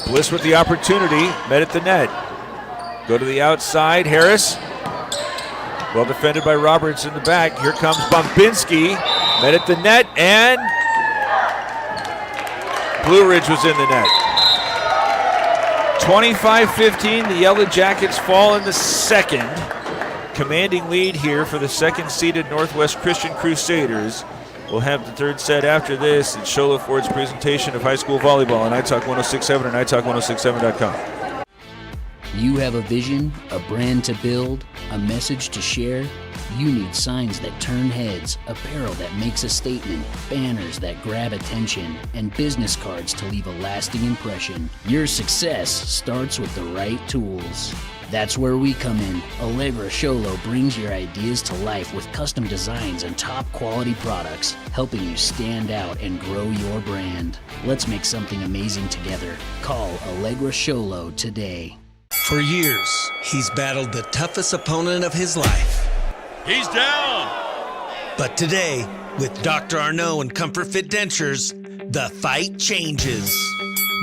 Bliss with the opportunity, met at the net. Go to the outside, Harris. Well defended by Roberts in the back. Here comes Bombinski. Met at the net, and Blue Ridge was in the net. 25-15, the Yellowjackets fall in the second. Commanding lead here for the second-seeded Northwest Christian Crusaders. We'll have the third set after this. It's Sholo Ford's presentation of high school volleyball on iTalk 106.7 and iTalk1067.com. You have a vision, a brand to build, a message to share, you need signs that turn heads, apparel that makes a statement, banners that grab attention, and business cards to leave a lasting impression. Your success starts with the right tools. That's where we come in. Allegra Sholo brings your ideas to life with custom designs and top quality products, helping you stand out and grow your brand. Let's make something amazing together. Call Allegra Sholo today. For years, he's battled the toughest opponent of his life. He's down! But today, with Dr. Arnault and Comfort Fit Dentures, the fight changes.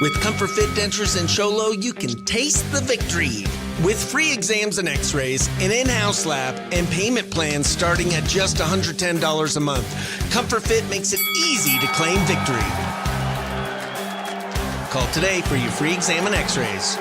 With Comfort Fit Dentures and Sholo, you can taste the victory. With free exams and x-rays, an in-house lab, and payment plans starting at just $110 a month, Comfort Fit makes it easy to claim victory. Call today for your free exam and x-rays.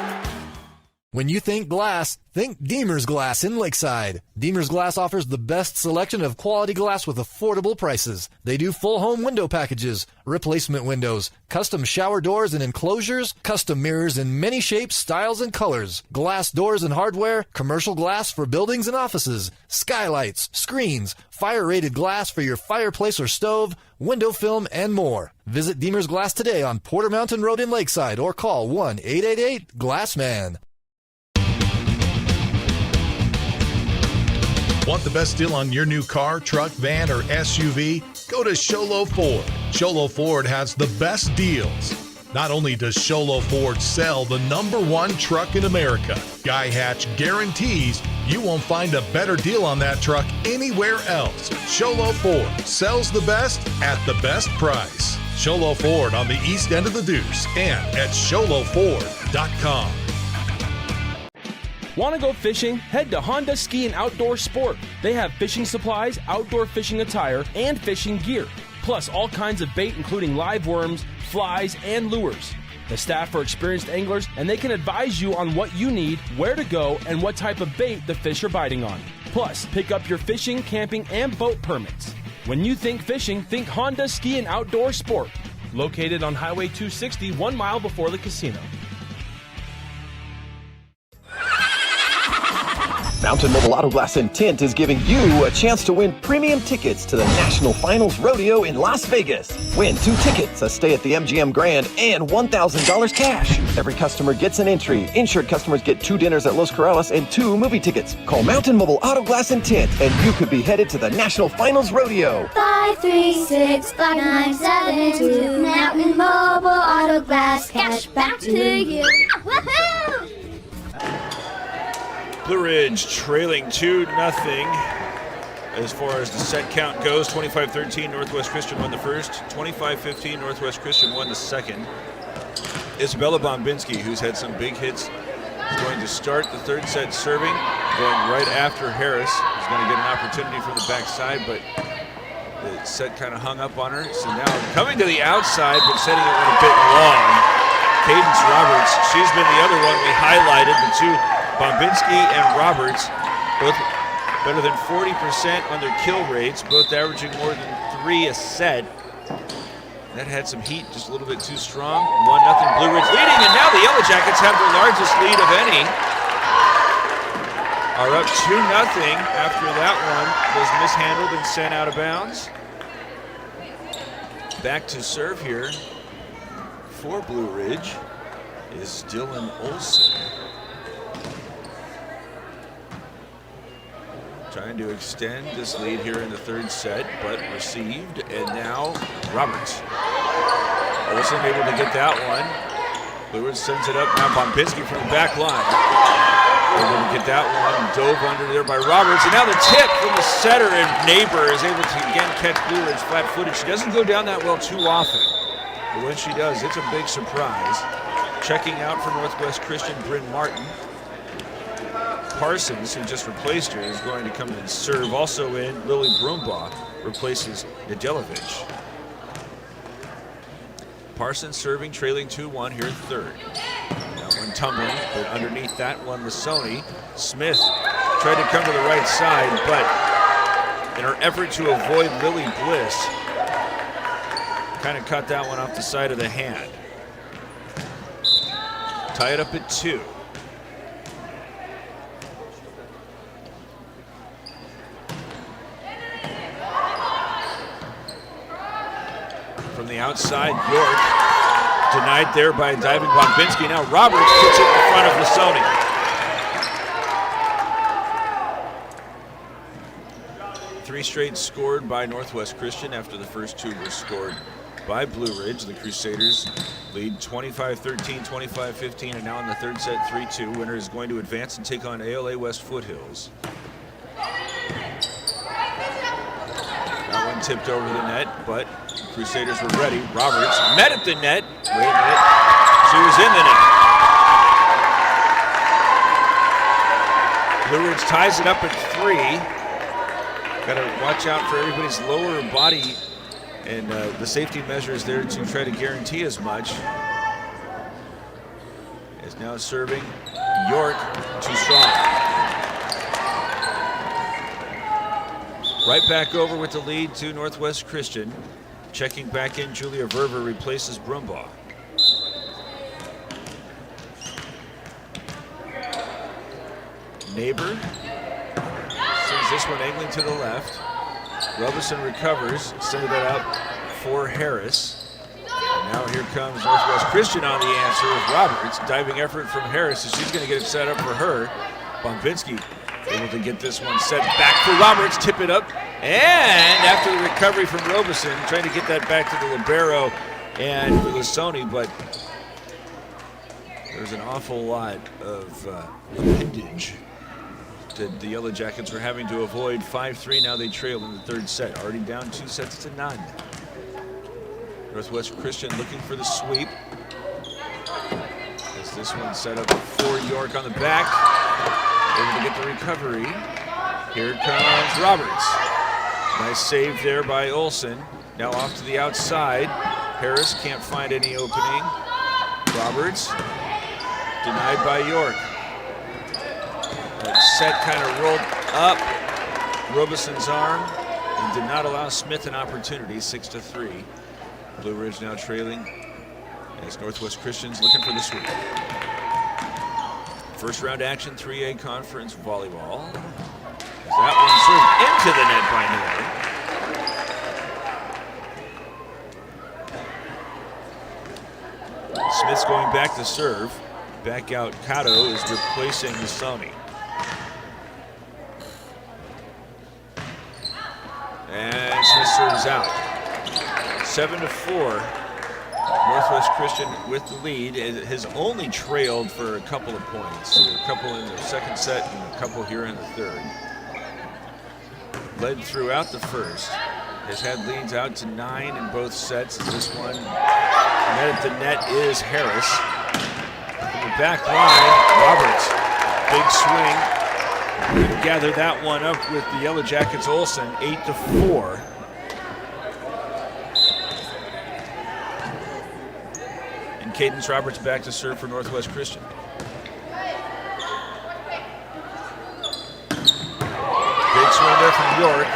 When you think glass, think Deemer's Glass in Lakeside. Deemer's Glass offers the best selection of quality glass with affordable prices. They do full home window packages, replacement windows, custom shower doors and enclosures, custom mirrors in many shapes, styles, and colors, glass doors and hardware, commercial glass for buildings and offices, skylights, screens, fire-rated glass for your fireplace or stove, window film, and more. Visit Deemer's Glass today on Porter Mountain Road in Lakeside or call 1-888-GLASSMAN. Want the best deal on your new car, truck, van, or SUV? Go to Sholo Ford. Sholo Ford has the best deals. Not only does Sholo Ford sell the #1 truck in America, Guy Hatch guarantees you won't find a better deal on that truck anywhere else. Sholo Ford sells the best at the best price. Sholo Ford on the east end of the Deuce and at SholoFord.com. Want to go fishing? Head to Honda Ski and Outdoor Sport. They have fishing supplies, outdoor fishing attire, and fishing gear. Plus all kinds of bait including live worms, flies, and lures. The staff are experienced anglers and they can advise you on what you need, where to go, and what type of bait the fish are biting on. Plus, pick up your fishing, camping, and boat permits. When you think fishing, think Honda Ski and Outdoor Sport. Located on Highway 260, 1 mile before the casino. Mountain Mobile Auto Glass and Tint is giving you a chance to win premium tickets to the National Finals Rodeo in Las Vegas. Win 2 tickets, a stay at the MGM Grand, and $1,000 cash. Every customer gets an entry. Insured customers get 2 dinners at Los Corrales and 2 movie tickets. Call Mountain Mobile Auto Glass and Tint, and you could be headed to the National Finals Rodeo. 536-5972. Mountain Mobile Auto Glass, cash back to you. Woohoo! Blue Ridge trailing 2-0 as far as the set count goes. 25-13, Northwest Christian won the first. 25-15, Northwest Christian won the second. Isabella Bombinski, who's had some big hits, is going to start the third set serving, going right after Harris. He's going to get an opportunity from the backside, but the set kind of hung up on her. So now coming to the outside, but setting it a bit long. Cadence Roberts, she's been the other one we highlighted, the two Bombinski and Roberts, both better than 40% on their kill rates, both averaging more than 3 a set. That had some heat, just a little bit too strong. 1-0 Blue Ridge leading, and now the Yellowjackets have their largest lead of any. Are up 2-0 after that one was mishandled and sent out of bounds. Back to serve here for Blue Ridge is Dylan Olson. Trying to extend this lead here in the third set, but received, and now Roberts. Olsen able to get that one. Blue Ridge sends it up, now Bombinski from the back line. Able to get that one, dove under there by Roberts, and now the tip from the setter, and Neighbor is able to again catch Blue Ridge flat-footed. She doesn't go down that well too often, but when she does, it's a big surprise. Checking out for Northwest Christian, Bryn Martin. Parsons, who just replaced her, is going to come and serve. Also in, Lily Brumbaugh replaces Nedelovich. Parsons serving, trailing 2-1 here third. That one tumbling, but underneath that one, Lasoni. Smith tried to come to the right side, but in her effort to avoid Lily Bliss, kind of cut that one off the side of the hand. Tie it up at 2. From the outside, York denied there by diving Bombinski. Now Roberts puts it in front of Lasoni. Three straight scored by Northwest Christian after the first two were scored by Blue Ridge. The Crusaders lead 25-13, 25-15, and now in the third set, 3-2. Winner is going to advance and take on ALA West Foothills. That one tipped over the net, but Crusaders were ready. Roberts met at the net. Wait a minute. She was in the net. Blue Ridge ties it up at 3. Got to watch out for everybody's lower body and the safety measures there to try to guarantee as much. Is now serving York, too strong. Right back over with the lead to Northwest Christian. Checking back in, Julia Verver replaces Brumbaugh. Neighbor sends this one angling to the left. Robinson recovers, sending that out for Harris. And now here comes Northwest Christian on the answer with Roberts. Diving effort from Harris, so she's going to get it set up for her. Bombinski able to get this one set back for Roberts, tip it up. And after the recovery from Robeson, trying to get that back to the libero and Lasoni, but there's an awful lot of appendage that the Yellowjackets were having to avoid. 5-3, now they trail in the third set. Already down 2-0. Northwest Christian looking for the sweep. As this one set up for York on the back. Able to get the recovery. Here comes Roberts. Nice save there by Olsen. Now off to the outside. Harris can't find any opening. Roberts denied by York. That set kind of rolled up Robeson's arm and did not allow Smith an opportunity. 6-3. Blue Ridge now trailing as Northwest Christian's looking for the sweep. First round action, 3A conference volleyball. That one served into the net by Noelle. Smith's going back to serve. Back out, Cato is replacing Lasoni. And Smith serves out. 7-4. Northwest Christian with the lead. It has only trailed for a couple of points. A couple in the second set and a couple here in the third. Led throughout the first. Has had leads out to 9 in both sets. This one met at the net is Harris. From the back line, Roberts. Big swing. Gather that one up with the Yellowjackets Olsen, 8-4. And Cadence Roberts back to serve for Northwest Christian. Big swing there from York.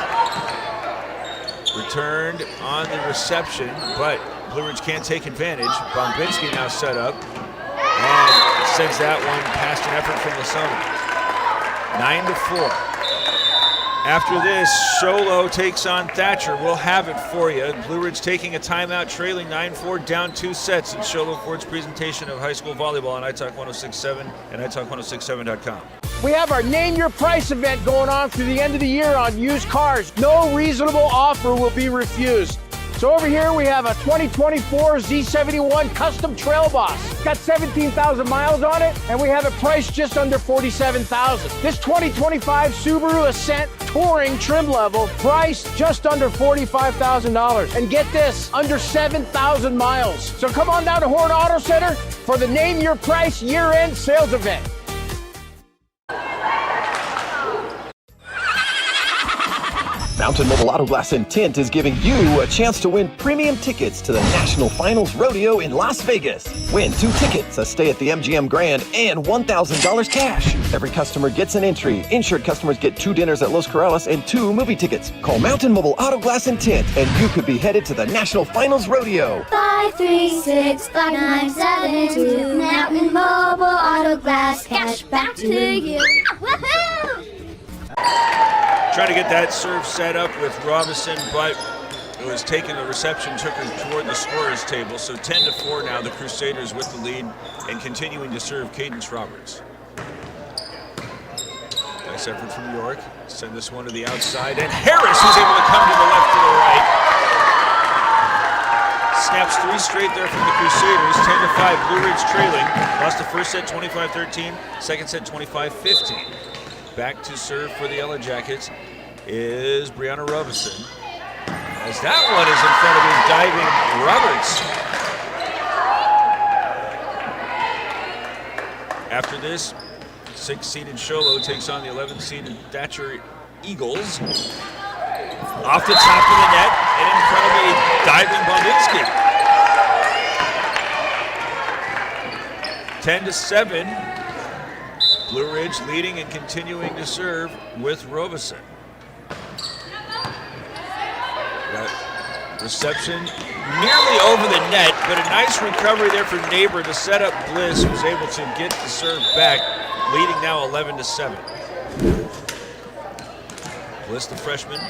Returned on the reception, but Blue Ridge can't take advantage. Bombinski now set up and sends that one past an effort from Lasoni. 9-4. After this, Sholo takes on Thatcher. We'll have it for you. Blue Ridge taking a timeout, trailing 9-4, down 2 sets. It's Sholo Ford's presentation of high school volleyball on iTalk 1067 and iTalk1067.com. We have our Name Your Price event going on through the end of the year on used cars. No reasonable offer will be refused. So over here we have a 2024 Z71 Custom Trail Boss. It's got 17,000 miles on it, and we have it priced just under $47,000. This 2025 Subaru Ascent Touring trim level priced just under $45,000. And get this, under 7,000 miles. So come on down to Horn Auto Center for the Name Your Price year-end sales event. Mountain Mobile Auto Glass and Tint is giving you a chance to win premium tickets to the National Finals Rodeo in Las Vegas. Win 2 tickets, a stay at the MGM Grand, and $1,000 cash. Every customer gets an entry. Insured customers get 2 dinners at Los Corrales and 2 movie tickets. Call Mountain Mobile Auto Glass and Tint, and you could be headed to the National Finals Rodeo. 536-5972. Mountain Mobile Auto Glass, cash back to you. Woohoo! Trying to get that serve set up with Robinson, but was taking the reception, took her toward the scorer's table. So 10-4 now, the Crusaders with the lead and continuing to serve Cadence Roberts. Nice effort from York. Send this one to the outside, and Harris who's able to come to the left to the right. Snaps 3 straight there from the Crusaders. 10-5, Blue Ridge trailing. Lost the first set 25-13, second set 25-15. Back to serve for the Yellowjackets is Brianna Robeson. As that one is in front of his diving Roberts. After this, 6-seeded Sholo takes on the 11-seeded Thatcher Eagles. Off the top of the net and in front of a diving Bombinski. 10-7. Blue Ridge leading and continuing to serve with Robeson. That reception nearly over the net, but a nice recovery there for Neighbor to set up Bliss, who's able to get the serve back, leading now 11-7. Bliss, the freshman,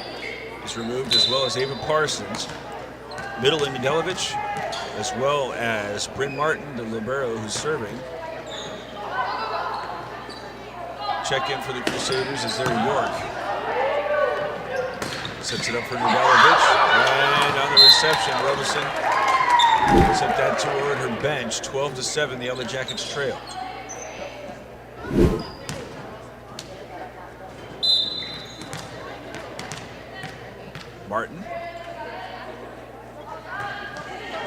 is removed, as well as Ava Parsons. Middle and Nedelovich, as well as Bryn Martin, the libero, who's serving. Check in for the Crusaders is there York. Sets it up for Nedelovich, and on the reception, Robeson sent that toward her bench. 12-7, the Yellowjackets trail. Martin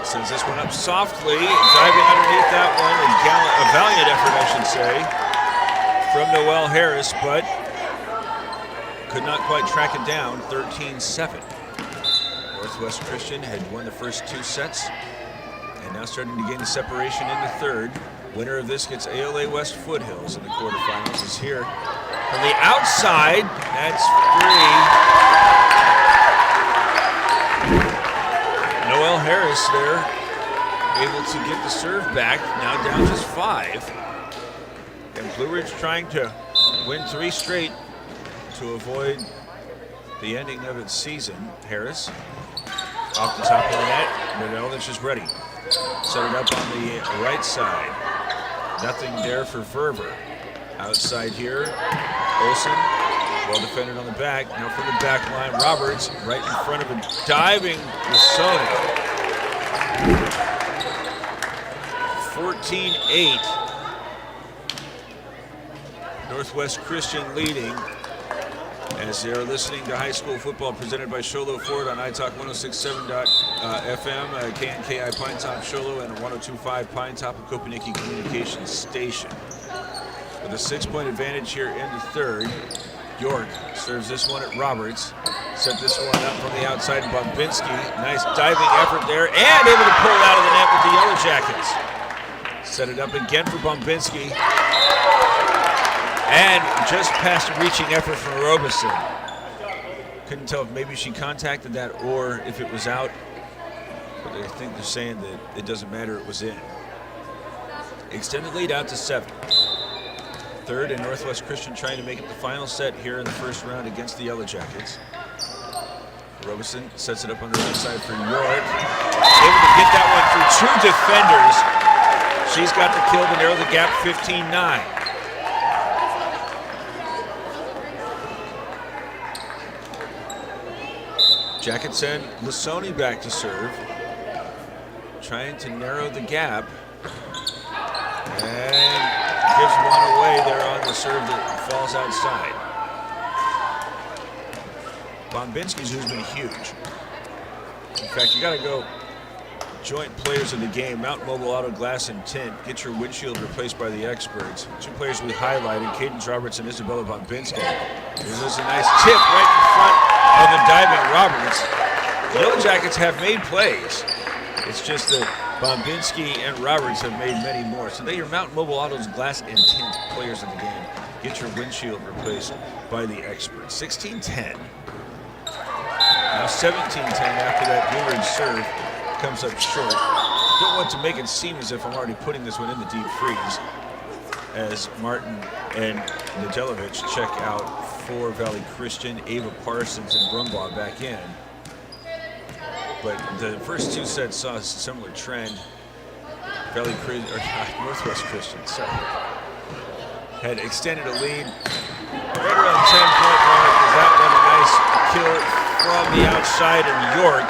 sends this one up softly, diving underneath that one. A valiant effort, I should say, from Noelle Harris, but could not quite track it down. 13-7. Northwest Christian had won the first 2 sets and now starting to gain the separation in the third. Winner of this gets ALA West Foothills in the quarterfinals. Is here from the outside. That's 3. Noelle Harris there, able to get the serve back, now down just 5. And Blue Ridge trying to win 3 straight to avoid the ending of its season. Harris off the top of the net, Nedelovich is ready. Set it up on the right side. Nothing there for Verver. Outside here, Olsen. Well defended on the back. Now from the back line, Roberts right in front of a diving Lasoni. 14-8. Northwest Christian leading as they're listening to high school football presented by Sholo Ford on iTalk 106.7.FM, KNKI Pine Top Sholo, and 102.5 Pine Top of Kopiniki Communications Station. With a 6-point advantage here in the third. York serves this one at Roberts. Set this one up from the outside to Bombinski. Nice diving effort there, and able to pull it out of the net with the Yellowjackets. Set it up again for Bombinski. And just past reaching effort from Robeson. Couldn't tell if maybe she contacted that or if it was out. But I think they're saying that it doesn't matter, it was in. Extended lead out to 7. Third, and Northwest Christian trying to make it the final set here in the first round against the Yellowjackets. Robeson sets it up on the right side for York. Able to get that one through 2 defenders. She's got the kill to narrow the gap 15-9. Jackets send Lasoni back to serve. Trying to narrow the gap. And gives one away there on the serve that falls outside. Bombinski's who's been huge. In fact, you got to go joint players of the game. Mount Mobile Auto Glass and Tint. Get your windshield replaced by the experts. 2 players we highlighted, Cadence Roberts and Isabella Bombinski. This is a nice tip right in front of the diving Roberts. The Yellowjackets have made plays. It's just that Bombinski and Roberts have made many more. So they are Mount Mobile Auto's Glass and Tint players of the game. Get your windshield replaced by the experts. 16-10. Now 17-10 after that Blue Ridge serve comes up short. Don't want to make it seem as if I'm already putting this one in the deep freeze, as Martin and Nedelovich check out for Valley Christian. Ava Parsons and Brumbaugh back in. But the first two sets saw a similar trend. Northwest Christian, sorry, had extended a lead right around the 10-point mark. That one a nice kill from the outside in York.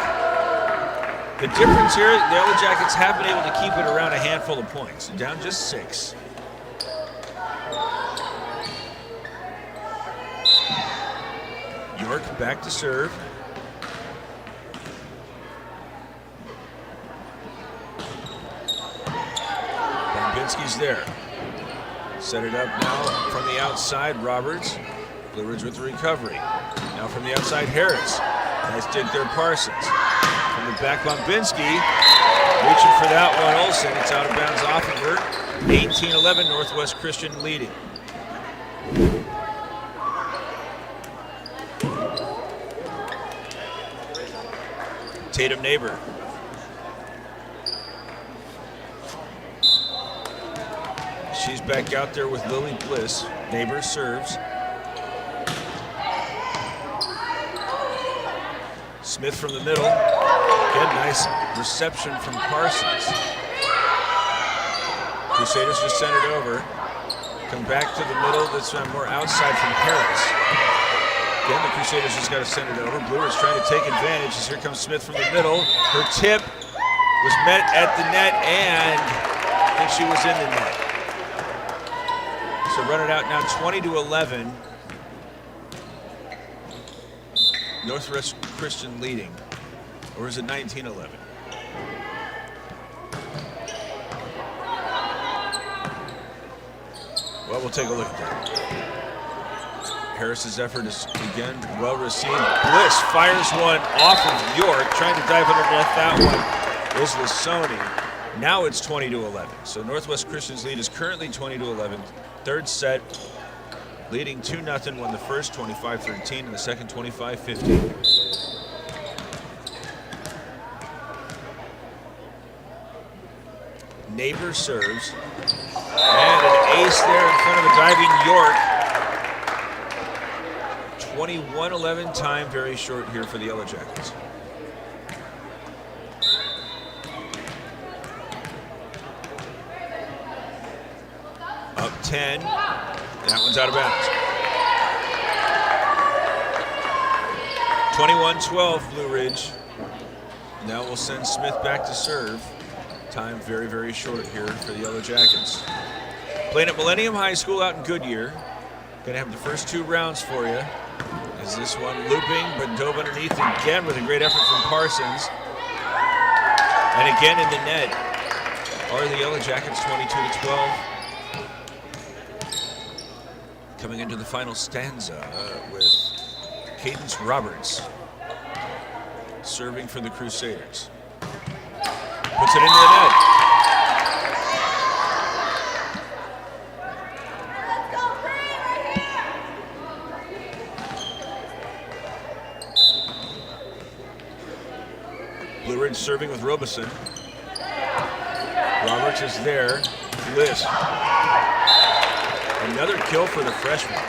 The difference here, the Yellowjackets have been able to keep it around a handful of points, down just 6. York back to serve. Bombinski's there. Set it up now from the outside, Roberts. Blue Ridge with the recovery. Now from the outside, Harris. Nice dig there, Parsons. From the back, Bombinski. Reaching for that one, Olsen. It's out of bounds off of her. 18-11, Northwest Christian leading. Tatum Neighbor. She's back out there with Lily Bliss. Neighbor serves. Smith from the middle. Again, nice reception from Parsons. Crusaders just sent it over. Come back to the middle. This time more outside from Harris. Again, the Crusaders just got to send it over. Blue is trying to take advantage as here comes Smith from the middle. Her tip was met at the net, and I think she was in the net. So run it out now, 20-11. Northwest Christian leading. Or is it 19-11? Well, we'll take a look at that. Harris's effort is again well received. Bliss fires one off of York, trying to dive underneath that one is Lasoni. Now it's 20-11. So Northwest Christian's lead is currently 20-11. Third set, leading 2-0. Won the first 25-13 and the second 25-15. Neighbor serves. And an ace there in front of a diving York. 21-11 time, very short here for the Yellowjackets. Up 10. That one's out of bounds. 21-12, Blue Ridge. Now we'll send Smith back to serve. Time very, very short here for the Yellowjackets. Playing at Millennium High School out in Goodyear. Gonna have the first 2 rounds for you. As this one looping, but dove underneath again with a great effort from Parsons. And again in the net are the Yellowjackets, 22-12. Coming into the final stanza with Cadence Roberts serving for the Crusaders. Puts it into the net. Blue Ridge serving with Robeson. Roberts is there. Bliss. Another kill for the freshman.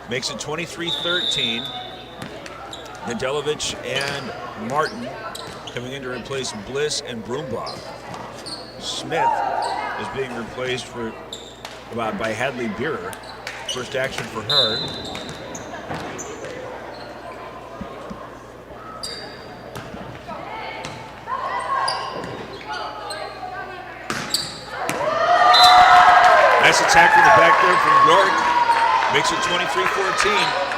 Makes it 23-13. Nedelovich and Martin coming in to replace Bliss and Broombaugh. Smith is being replaced by Hadley Beerer. First action for her. Nice attack from the back there from York. Makes it 23-14.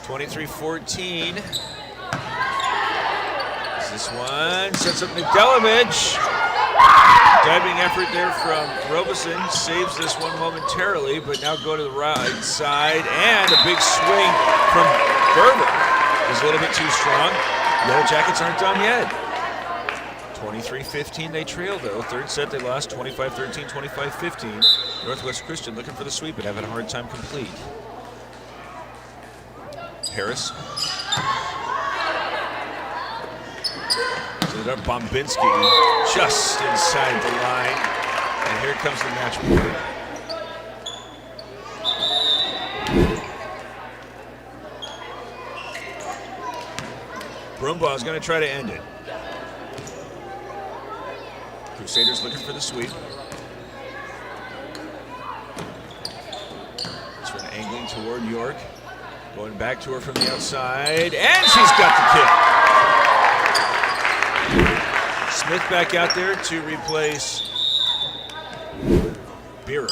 23-14. This one sets up Nedelovich. Diving effort there from Robeson. Saves this one momentarily, but now go to the right side. And a big swing from Gerber. Is a little bit too strong. Yellowjackets aren't done yet. 23-15 they trail though. Third set they lost 25-13, 25-15. Northwest Christian looking for the sweep but having a hard time complete. Harris. So it up. Bombinski just inside the line. And here comes the match point. Brumbaugh is going to try to end it. Crusaders looking for the sweep. It's an angling toward York. Going back to her from the outside, and she's got the kill. Smith back out there to replace Beerer.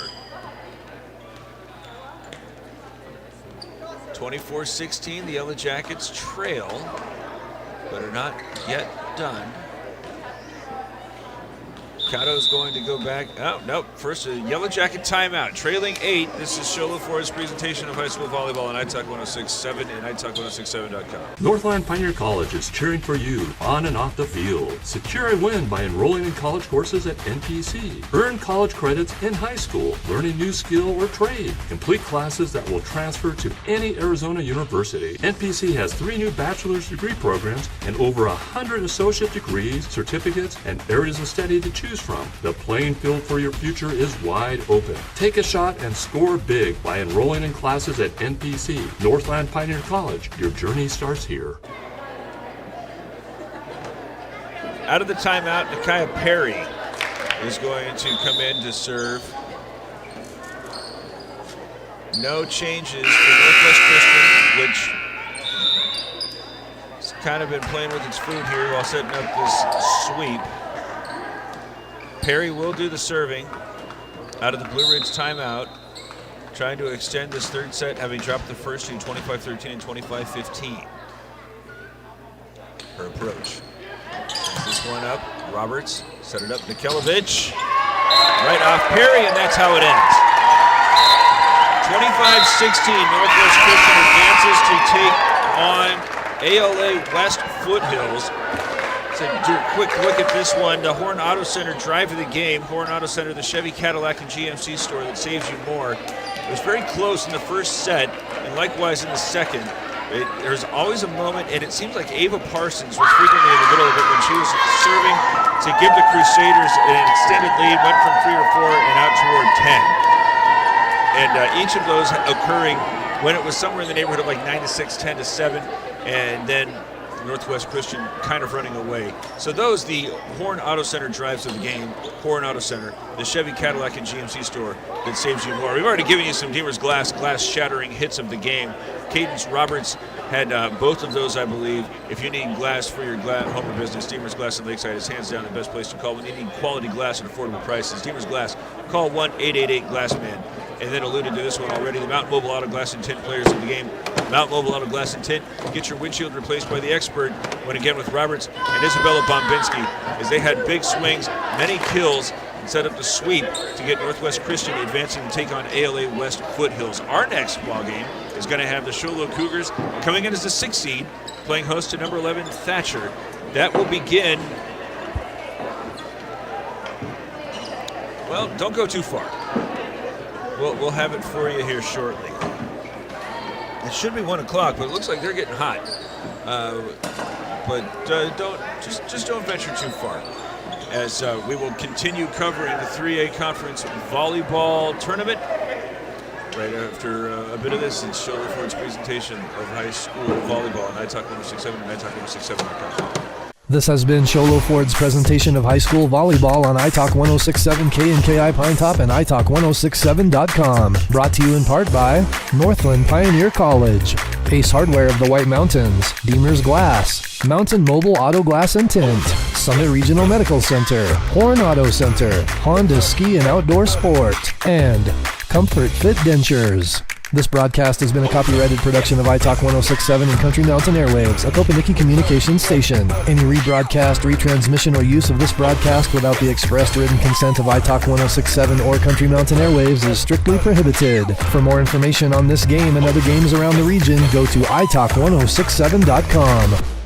24-16, the Yellowjackets trail, but are not yet done. Cato's going to go back. Oh, nope. First, a Yellow Jacket timeout. Trailing 8. This is Shola Ford's presentation of high school volleyball on iTalk 106.7 and iTalk106.7.com. Northland Pioneer College is cheering for you on and off the field. Secure a win by enrolling in college courses at NPC. Earn college credits in high school. Learn a new skill or trade. Complete classes that will transfer to any Arizona university. NPC has 3 new bachelor's degree programs and over 100 associate degrees, certificates, and areas of study to choose from. The playing field for your future is wide open. Take a shot and score big by enrolling in classes at NPC, Northland Pioneer College. Your journey starts here. Out of the timeout, Nakia Perry is going to come in to serve. No changes for Northwest Christian, which has kind of been playing with its food here while setting up this sweep. Perry will do the serving out of the Blue Ridge timeout, trying to extend this third set, having dropped the first in 25-13 and 25-15. Her approach. This one up, Roberts, set it up, Nikolovic, right off Perry, and that's how it ends. 25-16, Northwest Christian advances to take on ALA West Foothills. To do a quick look at this one, the Horn Auto Center drive of the game. Horn Auto Center, the Chevy, Cadillac, and GMC store that saves you more. It was very close in the first set, and likewise in the second. There's always a moment, and it seems like Ava Parsons was frequently in the middle of it when she was serving to give the Crusaders an extended lead, went from 3 or 4 and out toward 10. And each of those occurring when it was somewhere in the neighborhood of like 9-6, 10-7, and then Northwest Christian kind of running away. So those, the Horn Auto Center drives of the game. Horn Auto Center, the Chevy, Cadillac, and GMC store that saves you more. We've already given you some Deemer's glass shattering hits of the game. Cadence Roberts had both of those, I believe. If you need glass for your home or business, Deemer's Glass in Lakeside is hands down the best place to call when you need quality glass at affordable prices. Deemer's Glass, call 1-888-GLASSMAN. And then alluded to this one already, the Mountain Mobile Auto Glass and Tint players of the game. Mountain Mobile Auto Glass and Tint, get your windshield replaced by the expert when again with Roberts and Isabella Bombinski, as they had big swings, many kills, and set up the sweep to get Northwest Christian advancing to take on ALA West Foothills. Our next ball game is going to have the Sholo Cougars coming in as the 6th seed, playing host to number 11 Thatcher. That will begin, well, don't go too far. We'll have it for you here shortly. It should be 1 o'clock, but it looks like they're getting hot. Just don't venture too far, as we will continue covering the 3A conference volleyball tournament. Right after a bit of this, it's Shola Ford's presentation of high school volleyball on iTalk 106.7 and iTalk 106.7.com. This has been Sholo Ford's presentation of high school volleyball on iTalk 106.7 KNKI Pine Top and iTalk 106.7.com. Brought to you in part by Northland Pioneer College, Ace Hardware of the White Mountains, Deemer's Glass, Mountain Mobile Auto Glass and Tint, Summit Regional Medical Center, Horn Auto Center, Honda Ski and Outdoor Sport, and Comfort Fit Dentures. This broadcast has been a copyrighted production of iTalk 106.7 and Country Mountain Airwaves, a Kopaniki communications station. Any rebroadcast, retransmission, or use of this broadcast without the expressed written consent of iTalk 106.7 or Country Mountain Airwaves is strictly prohibited. For more information on this game and other games around the region, go to iTalk106.7.com.